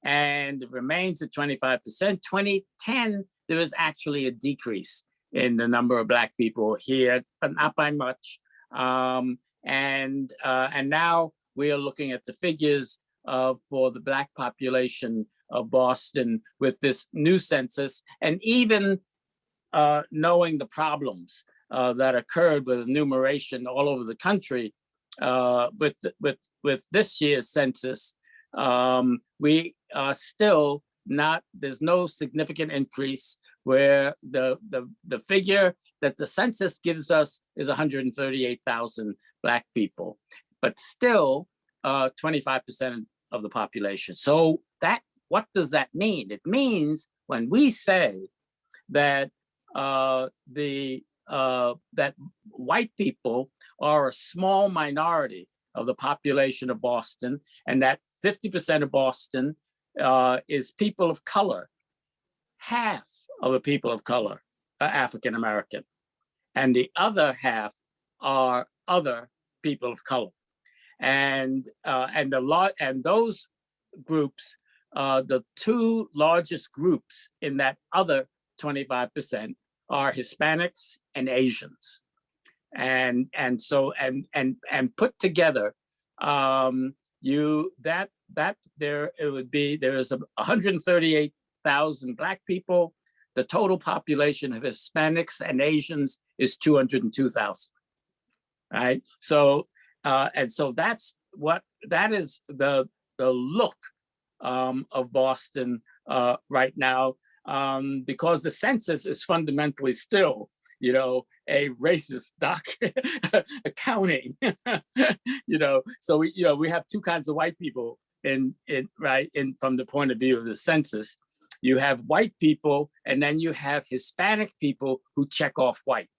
and remains at 25%. 2010, there was actually a decrease in the number of black people here, but not by much. And now we are looking at the figures for the black population of Boston with this new census, and even knowing the problems that occurred with enumeration all over the country with this year's census, we are still not. There's no significant increase. Where the figure that the census gives us is 138,000 black people, but still 25% of the population. So what does that mean? It means when we say that that white people are a small minority of the population of Boston, and that 50% of Boston is people of color, half of the people of color are African American, and the other half are other people of color, and those groups, the two largest groups in that other 25% are Hispanics and Asians, and put together, there is 138,000 black people. The total population of Hispanics and Asians is 202,000, right? So, that is the look of Boston right now, because the census is fundamentally still, a racist accounting, So we have two kinds of white people from the point of view of the census. You have white people, and then you have Hispanic people who check off white,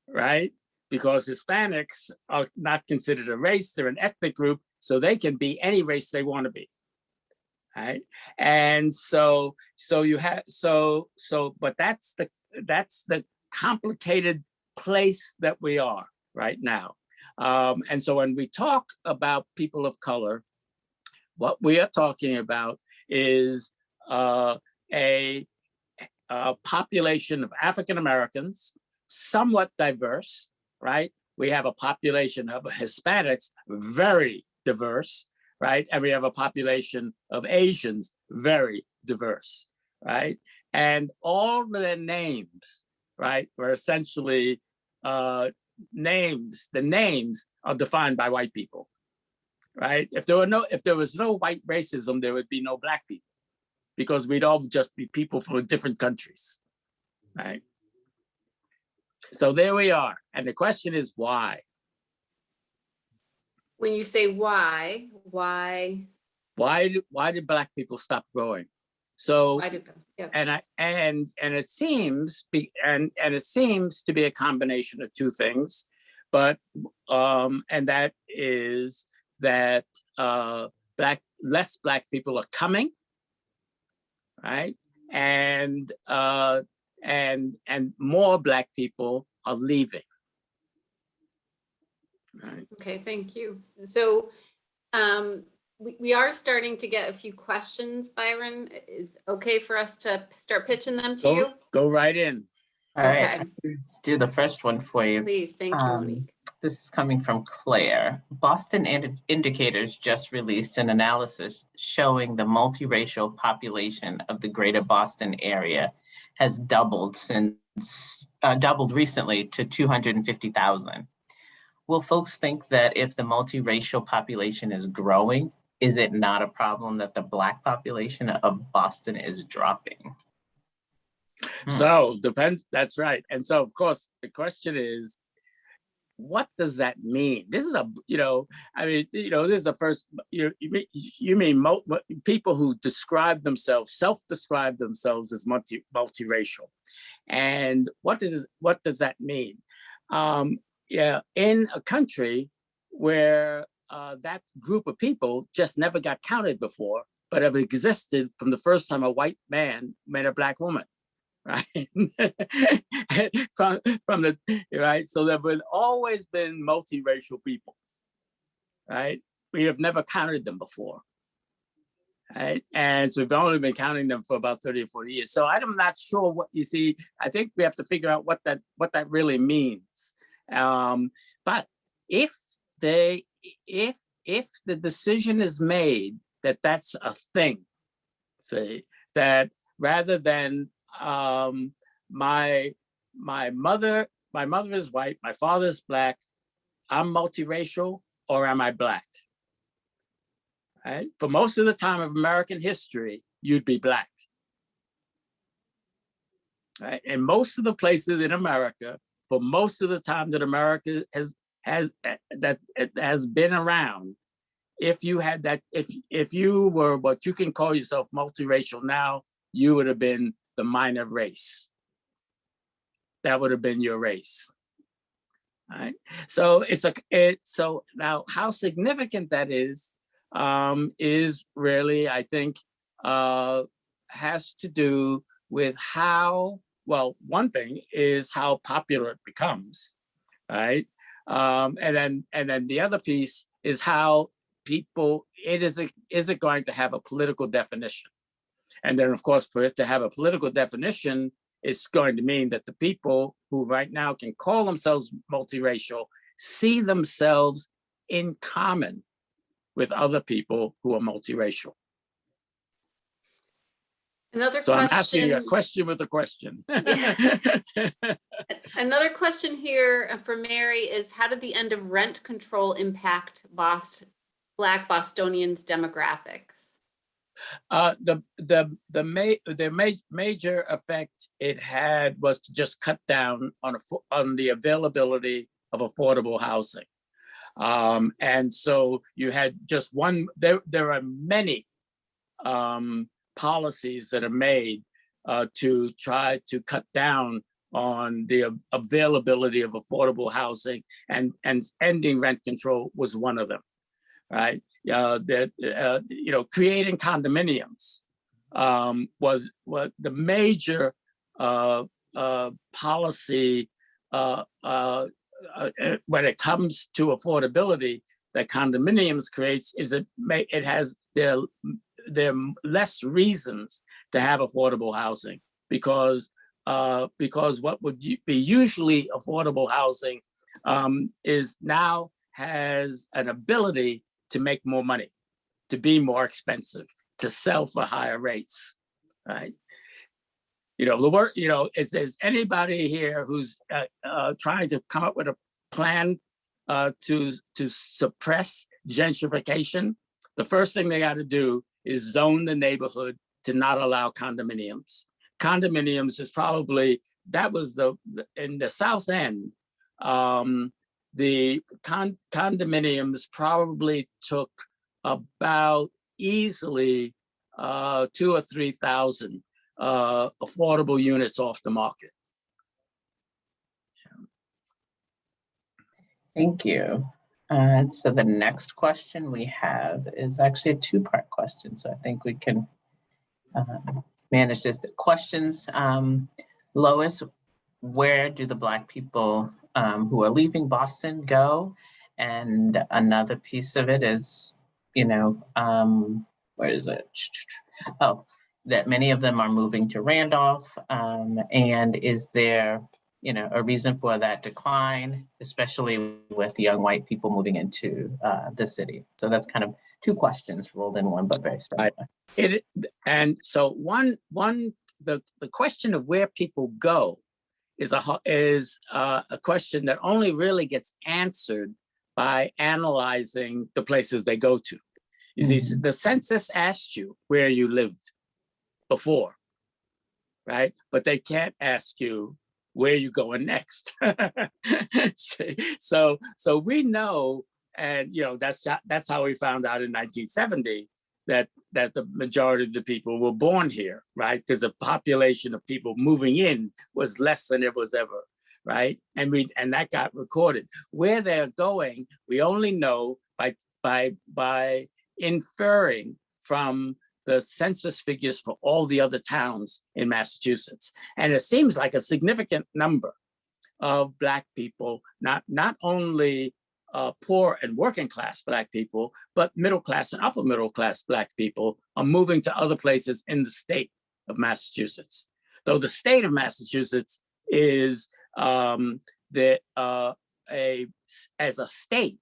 right? Because Hispanics are not considered a race, they're an ethnic group, so they can be any race they want to be, right? And but that's the complicated place that we are right now. And so when we talk about people of color, what we are talking about is a population of African Americans, somewhat diverse, right? We have a population of Hispanics, very diverse, right? And we have a population of Asians, very diverse, right? And all of their names, right, were essentially names. The names are defined by white people, right? If there was no white racism, there would be no black people, because we'd all just be people from different countries, right? So there we are. And the question is why? When you say why? Why did black people stop growing? So, yeah. and it seems to be a combination of two things, but and that is that less black people are coming, right? And more black people are leaving. Right. Okay, thank you. So we are starting to get a few questions, Byron. It's okay for us to start pitching them to you? Go right in. All right, I can do the first one for you. Please, thank you, Monique. This is coming from Claire. Boston Indicators just released an analysis showing the multiracial population of the greater Boston area has doubled recently to 250,000. Will folks think that if the multiracial population is growing, is it not a problem that the Black population of Boston is dropping? So depends. That's right. And so, of course, the question is, what does that mean? This is this is the first. You mean people who self-describe themselves as multiracial, and what does that mean? In a country where that group of people just never got counted before, but have existed from the first time a white man met a black woman, right? from the right. So there have always been multiracial people, right? We have never counted them before, right? And so we've only been counting them for about 30 or 40 years. So I'm not sure what you see. I think we have to figure out what that really means. But if the decision is made that that's a thing, say that rather than my mother is white, my father is black, I'm multiracial, or am I black? Right? For most of the time of American history, you'd be black. Right? And most of the places in America, for most of the time that America has been around, if you had that, if you were what you can call yourself multiracial now, you would have been the minor race. That would have been your race. Right? So so now how significant that is really, I think, has to do with how, well, one thing is how popular it becomes, right? And then the other piece is how people, is it going to have a political definition? And then, of course, for it to have a political definition, it's going to mean that the people who right now can call themselves multiracial see themselves in common with other people who are multiracial. So I'm asking you a question with a question. Another question here for Mary is, how did the end of rent control impact Black Bostonians demographics? The major effect it had was to just cut down on the availability of affordable housing. And so you had just one, there are many policies that are made to try to cut down on the availability of affordable housing, and ending rent control was one of them, right? Creating condominiums was what the major policy when it comes to affordability that condominiums creates is it has there are less reasons to have affordable housing because what would be usually affordable housing is now has an ability to make more money, to be more expensive, to sell for higher rates, right? If there's anybody here who's trying to come up with a plan to suppress gentrification, the first thing they got to do is zone the neighborhood to not allow condominiums. Condominiums is probably, that was in the South End, the condominiums probably took about easily 2,000 or 3,000 affordable units off the market. Thank you. So the next question we have is actually a two-part question. So I think we can manage this. The questions, Lois, where do the Black people who are leaving Boston go? And another piece of it is, where is it? Oh, that many of them are moving to Randolph. And is there, a reason for that decline, especially with young white people moving into the city? So that's kind of two questions rolled in one, but very similar. And so the question of where people go is a question that only really gets answered by analyzing the places they go to. You see, the census asked you where you lived before, right? But they can't ask you where you going next. So we know, and that's how we found out in 1970 that the majority of the people were born here, right? Because the population of people moving in was less than it was ever, right? And that got recorded. Where they're going, we only know by inferring from the census figures for all the other towns in Massachusetts. And it seems like a significant number of Black people, not only poor and working class Black people, but middle class and upper middle class Black people are moving to other places in the state of Massachusetts. Though the state of Massachusetts is as a state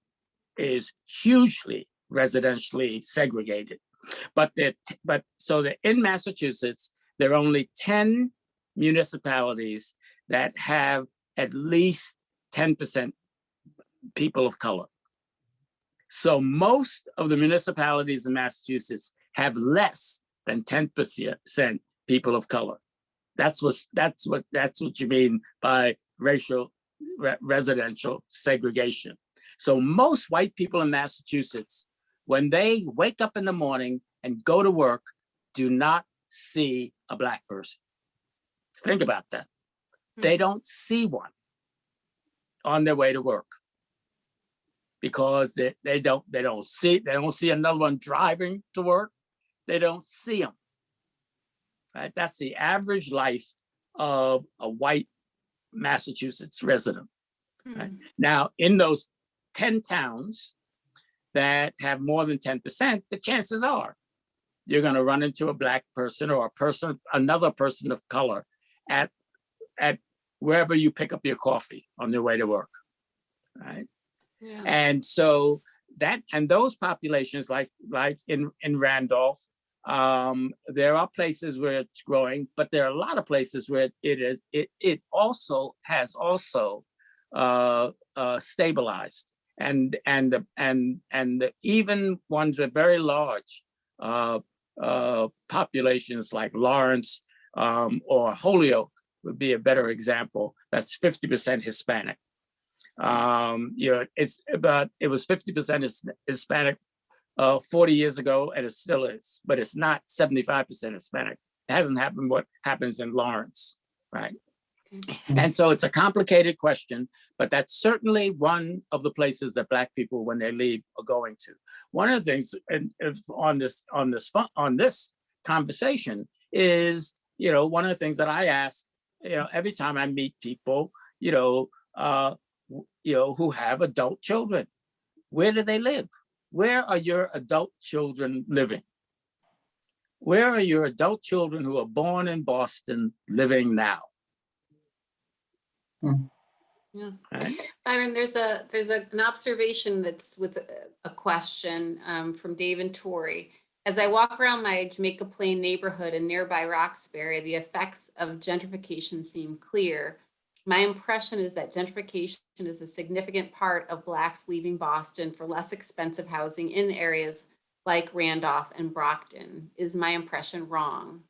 is hugely residentially segregated. But so that in Massachusetts, there are only 10 municipalities that have at least 10% people of color. So most of the municipalities in Massachusetts have less than 10% people of color. That's what you mean by residential segregation. So most white people in Massachusetts, when they wake up in the morning and go to work, do not see a Black person. Think about that. They don't see one on their way to work because they don't see another one driving to work. They don't see them. Right? That's the average life of a white Massachusetts resident. Right? Now, in those 10 towns that have more than 10%, the chances are you're going to run into a Black person or another person of color at wherever you pick up your coffee on your way to work, right? Yeah. And so those populations, like in Randolph, there are places where it's growing, but there are a lot of places where it also has stabilized, and even ones with very large populations like Lawrence or Holyoke would be a better example. That's 50% Hispanic. It was 50% Hispanic 40 years ago, and it still is, but it's not 75% Hispanic. It hasn't happened what happens in Lawrence, right? And so it's a complicated question, but that's certainly one of the places that Black people, when they leave, are going to. One of the things on this conversation is, one of the things that I ask, every time I meet people, who have adult children, where do they live? Where are your adult children living? Where are your adult children who are born in Boston living now? Yeah. Right. Byron, there's an observation that's with a question from Dave and Tori. As I walk around my Jamaica Plain neighborhood in nearby Roxbury, the effects of gentrification seem clear. My impression is that gentrification is a significant part of Blacks leaving Boston for less expensive housing in areas like Randolph and Brockton. Is my impression wrong?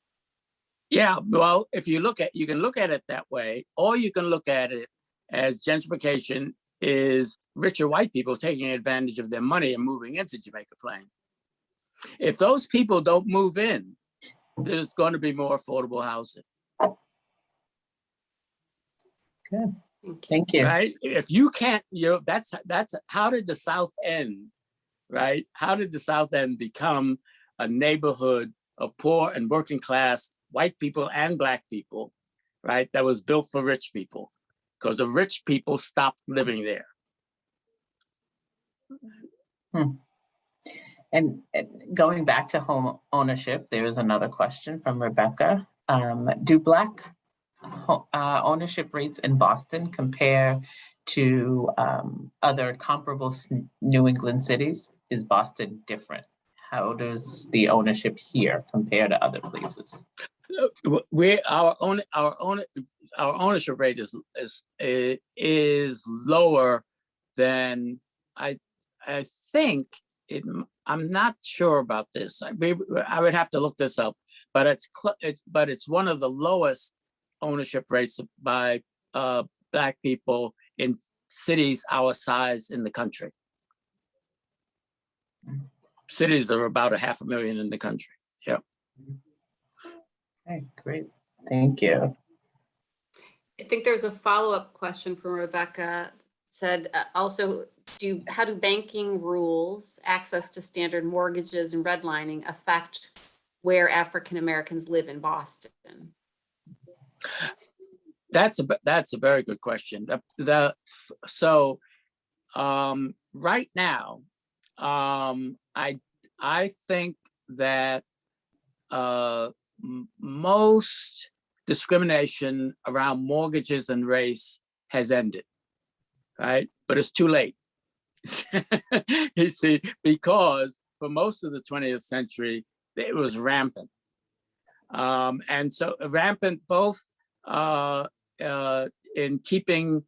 Yeah, well, you can look at it that way, or you can look at it as gentrification is richer white people taking advantage of their money and moving into Jamaica Plain. If those people don't move in, there's going to be more affordable housing. Good. Thank you. Right? If you can't, that's how did the South End, right? How did the South End become a neighborhood of poor and working class white people and Black people, right? That was built for rich people, because the rich people stopped living there. And going back to home ownership, there is another question from Rebecca. Do Black ownership rates in Boston compare to other comparable New England cities? Is Boston different? How does the ownership here compare to other places? Our ownership rate is lower than I think it. I'm not sure about this. I would have to look this up, but it's one of the lowest ownership rates by Black people in cities our size in the country. Cities are about 500,000 in the country. Yeah. Okay, great. Thank you. I think there's a follow-up question from Rebecca. Said also, how do banking rules, access to standard mortgages and redlining affect where African Americans live in Boston? That's a very good question. Right now, I think that most discrimination around mortgages and race has ended, right? But it's too late. You see, because for most of the 20th century, it was rampant. And so rampant both in keeping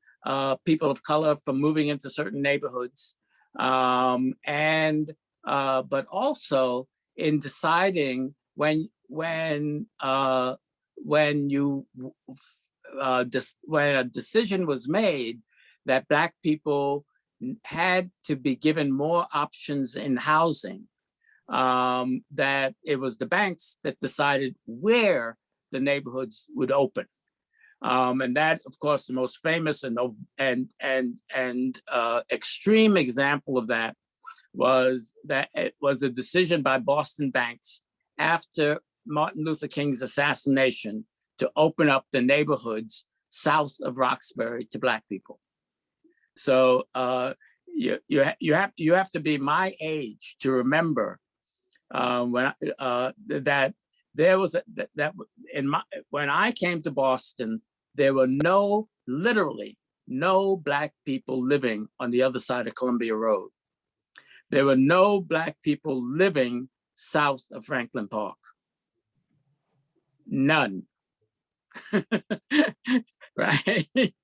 people of color from moving into certain neighborhoods, but also in deciding when a decision was made that Black people had to be given more options in housing, that it was the banks that decided where the neighborhoods would open. And that, of course, the most famous and extreme example of that was that it was a decision by Boston banks after Martin Luther King's assassination to open up the neighborhoods south of Roxbury to Black people. So you have to be my age to remember when I came to Boston, there were literally no Black people living on the other side of Columbia Road. There were no Black people living south of Franklin Park. None. Right?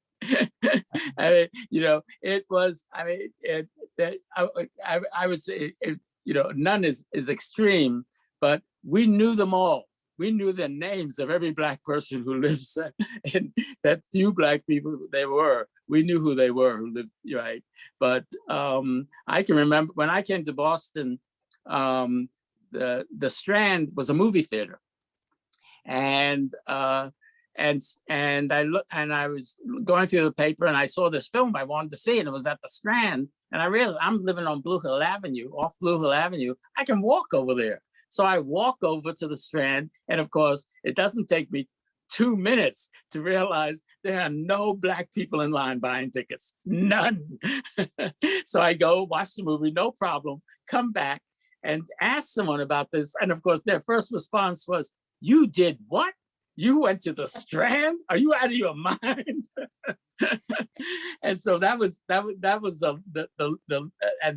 I mean, it was, I would say, none is extreme, but we knew them all. We knew the names of every Black person who lives in that few Black people we knew who they were who lived, right? But I can remember when I came to Boston, the Strand was a movie theater. And I was going through the paper and I saw this film I wanted to see, and it was at the Strand. And I realized I'm living on Blue Hill Avenue, off Blue Hill Avenue. I can walk over there. So I walk over to the Strand, and of course, it doesn't take me 2 minutes to realize there are no Black people in line buying tickets, none. So I go watch the movie, no problem, come back and ask someone about this. And of course, their first response was, "You did what? You went to the Strand? Are you out of your mind?" And so that was and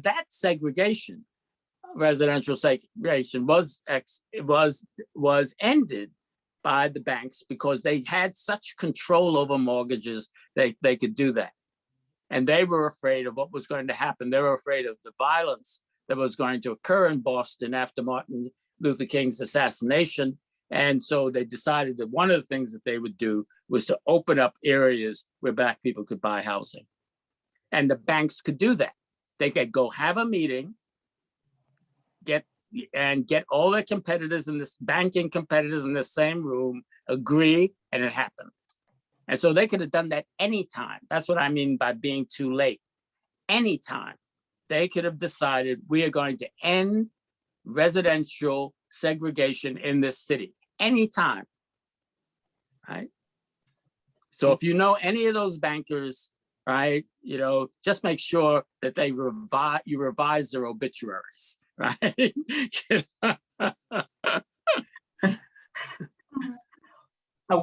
that segregation, residential segregation, was ended by the banks because they had such control over mortgages they could do that. And they were afraid of what was going to happen. They were afraid of the violence that was going to occur in Boston after Martin Luther King's assassination. And so they decided that one of the things that they would do was to open up areas where Black people could buy housing. And the banks could do that. They could go have a meeting, get all their competitors in this banking competitors in the same room, agree, and it happened. And so they could have done that anytime. That's what I mean by being too late. Anytime they could have decided we are going to end residential segregation in this city. Anytime, right? So if you know any of those bankers, right, just make sure that you revise their obituaries, right?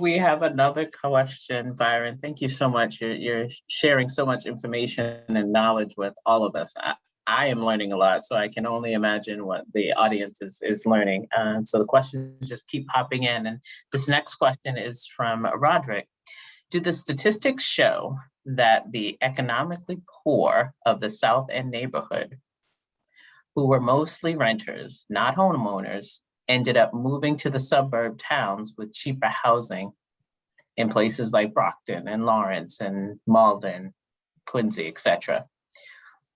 We have another question, Byron. Thank you so much. You're sharing so much information and knowledge with all of us. I am learning a lot, so I can only imagine what the audience is learning. So the questions just keep popping in. And this next question is from Roderick. Do the statistics show that the economically poor of the South End neighborhood, who were mostly renters, not homeowners, ended up moving to the suburb towns with cheaper housing in places like Brockton and Lawrence and Malden, Quincy, etc.,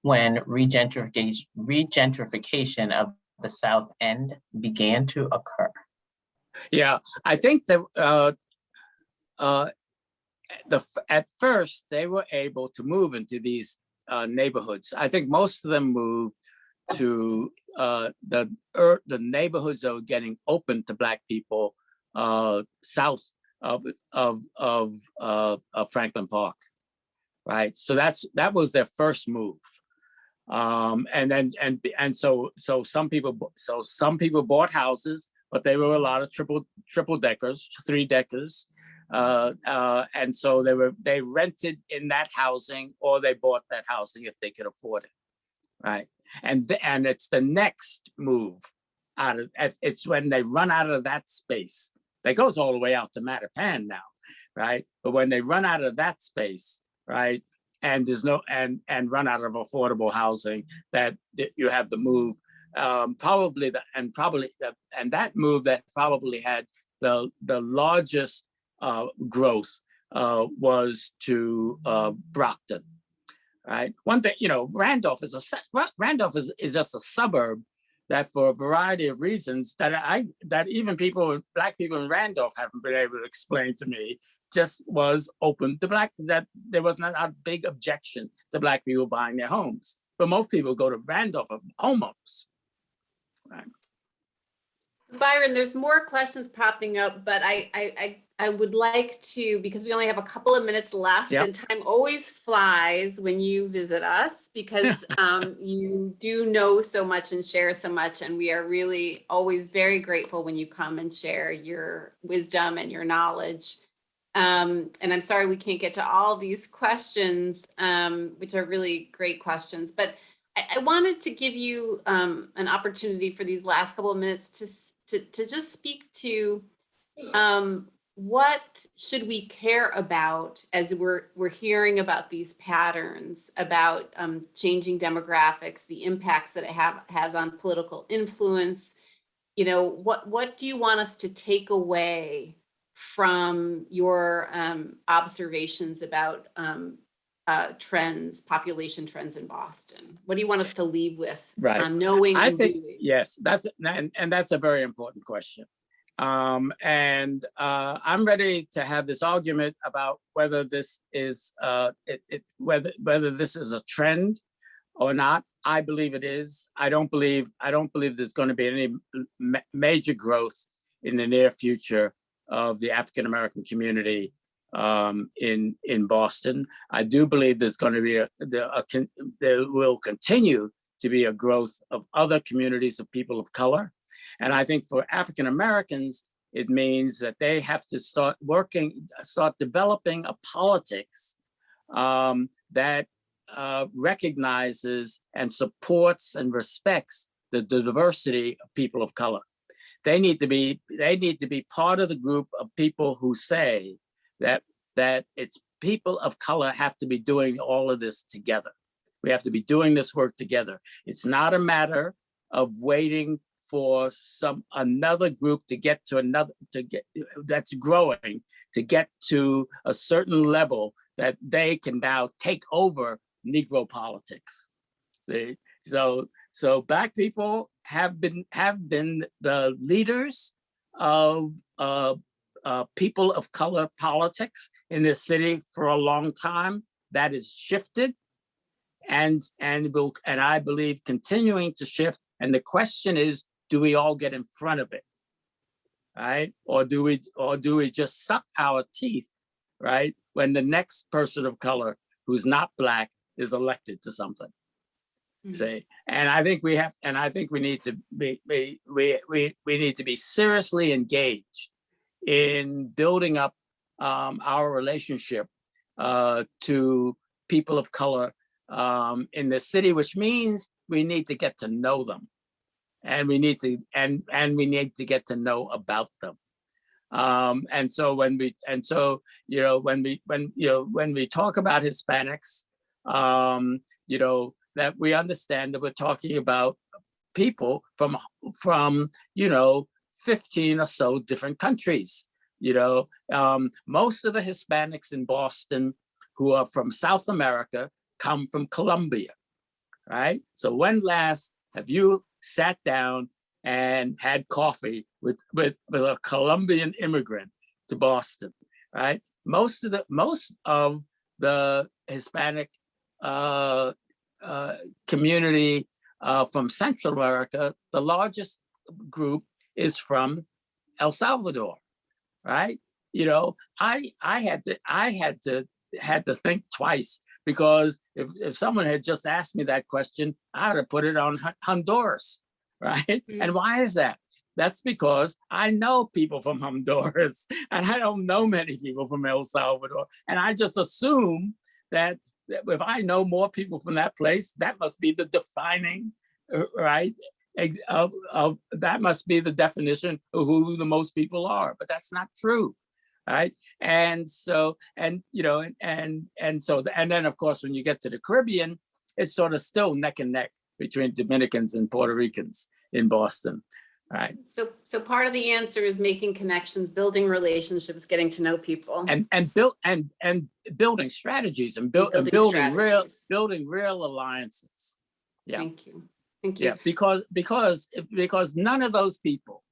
when regentrification of the South End began to occur? Yeah, I think that at first they were able to move into these neighborhoods. I think most of them moved the neighborhoods that were getting open to Black people south of Franklin Park, right? So that was their first move. So some people bought houses, but they were a lot of triple deckers, 3-deckers. And so they rented in that housing, or they bought that housing if they could afford it, right? And it's the next move it's when they run out of that space. That goes all the way out to Mattapan now, right? But when they run out of that space, right, and there's no and run out of affordable housing, that you have the move, and that move that probably had the largest growth was to Brockton, right? One thing, Randolph is just a suburb that, for a variety of reasons that even Black people in Randolph haven't been able to explain to me, just was open to that there was not a big objection to Black people buying their homes. But most people go to Randolph for homeowners, right? Byron, there's more questions popping up, but I would like to, because we only have a couple of minutes left, Yep. and time always flies when you visit us, because you do know so much and share so much, and we are really always very grateful when you come and share your wisdom and your knowledge. And I'm sorry we can't get to all these questions, which are really great questions, but I wanted to give you an opportunity for these last couple of minutes to just speak to what should we care about as we're hearing about these patterns, about changing demographics, the impacts that it has on political influence. What do you want us to take away from your observations about population trends in Boston? What do you want us to leave with? Right. Knowing I and think, doing. yes, that's a very important question. I'm ready to have this argument about whether this is whether this is a trend or not. I believe it is. I don't believe there's going to be any major growth in the near future of the African American community in Boston. I do believe there's going to be there will continue to be a growth of other communities of people of color. And I think for African Americans, it means that they have to start developing a politics that recognizes and supports and respects the diversity of people of color. They need to be part of the group of people who say that it's people of color have to be doing all of this together. We have to be doing this work together. It's not a matter of waiting for another group to get that's growing, to get to a certain level that they can now take over Negro politics. See, so Black people have been the leaders of people of color politics in this city for a long time. That has shifted, and I believe continuing to shift. And the question is, do we all get in front of it, right? Or do we just suck our teeth, right, when the next person of color who's not Black is elected to something? Mm-hmm. See, and I think we need to be seriously engaged in building up our relationship to people of color in the city, which means we need to get to know them, and we need to get to know about them. And so when we talk about Hispanics, that we understand that we're talking about people from 15 or so different countries. Most of the Hispanics in Boston who are from South America come from Colombia, right? So when last have you sat down and had coffee with a Colombian immigrant to Boston, right? Most of the Hispanic community from Central America, the largest group is from El Salvador, right? You know, I had to think twice, because if someone had just asked me that question, I would have put it on Honduras, right? Mm-hmm. And why is that? That's because I know people from Honduras, and I don't know many people from El Salvador. And I just assume that if I know more people from that place, that must be the defining, right? That must be the definition of who the most people are, but that's not true. Right. And so, and, you know, and then of course, when you get to the Caribbean, it's sort of still neck and neck between Dominicans and Puerto Ricans in Boston. Right. So part of the answer is making connections, building relationships, getting to know people, and building strategies and building real alliances. Yeah. Thank you. Thank you. Yeah, because none of those people,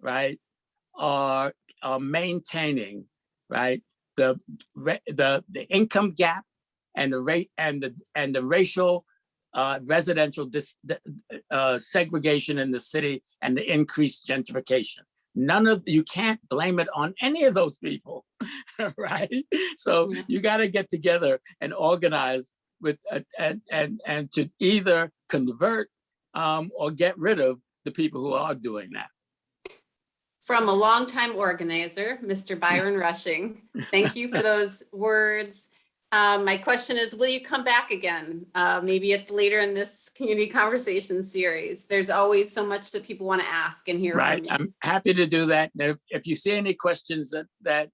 right, are maintaining, right, the income gap and the rate and the racial residential segregation in the city and the increased gentrification. You can't blame it on any of those people, right? So you got to get together and organize with and to either convert or get rid of the people who are doing that. From a longtime organizer, Mr. Byron Rushing, thank you for those words. My question is, will you come back again? Maybe later in this community conversation series. There's always so much that people want to ask and hear from you. I'm happy to do that. If you see any questions that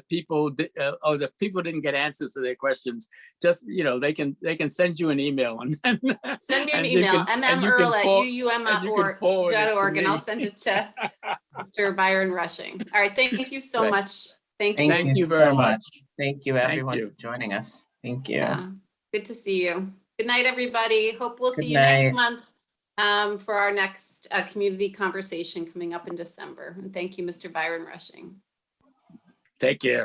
people or the people didn't get answers to their questions, just, you know, they can send you an email and send me an email, mmearl@uum.org, and I'll send it to Mr. Byron Rushing. All right, thank you so much. Thank you very much. Thank you, everyone, for joining us. Thank you. Yeah. Good to see you. Good night, everybody. Hope we'll see you next month for our next community conversation coming up in December. And thank you, Mr. Byron Rushing. Take care.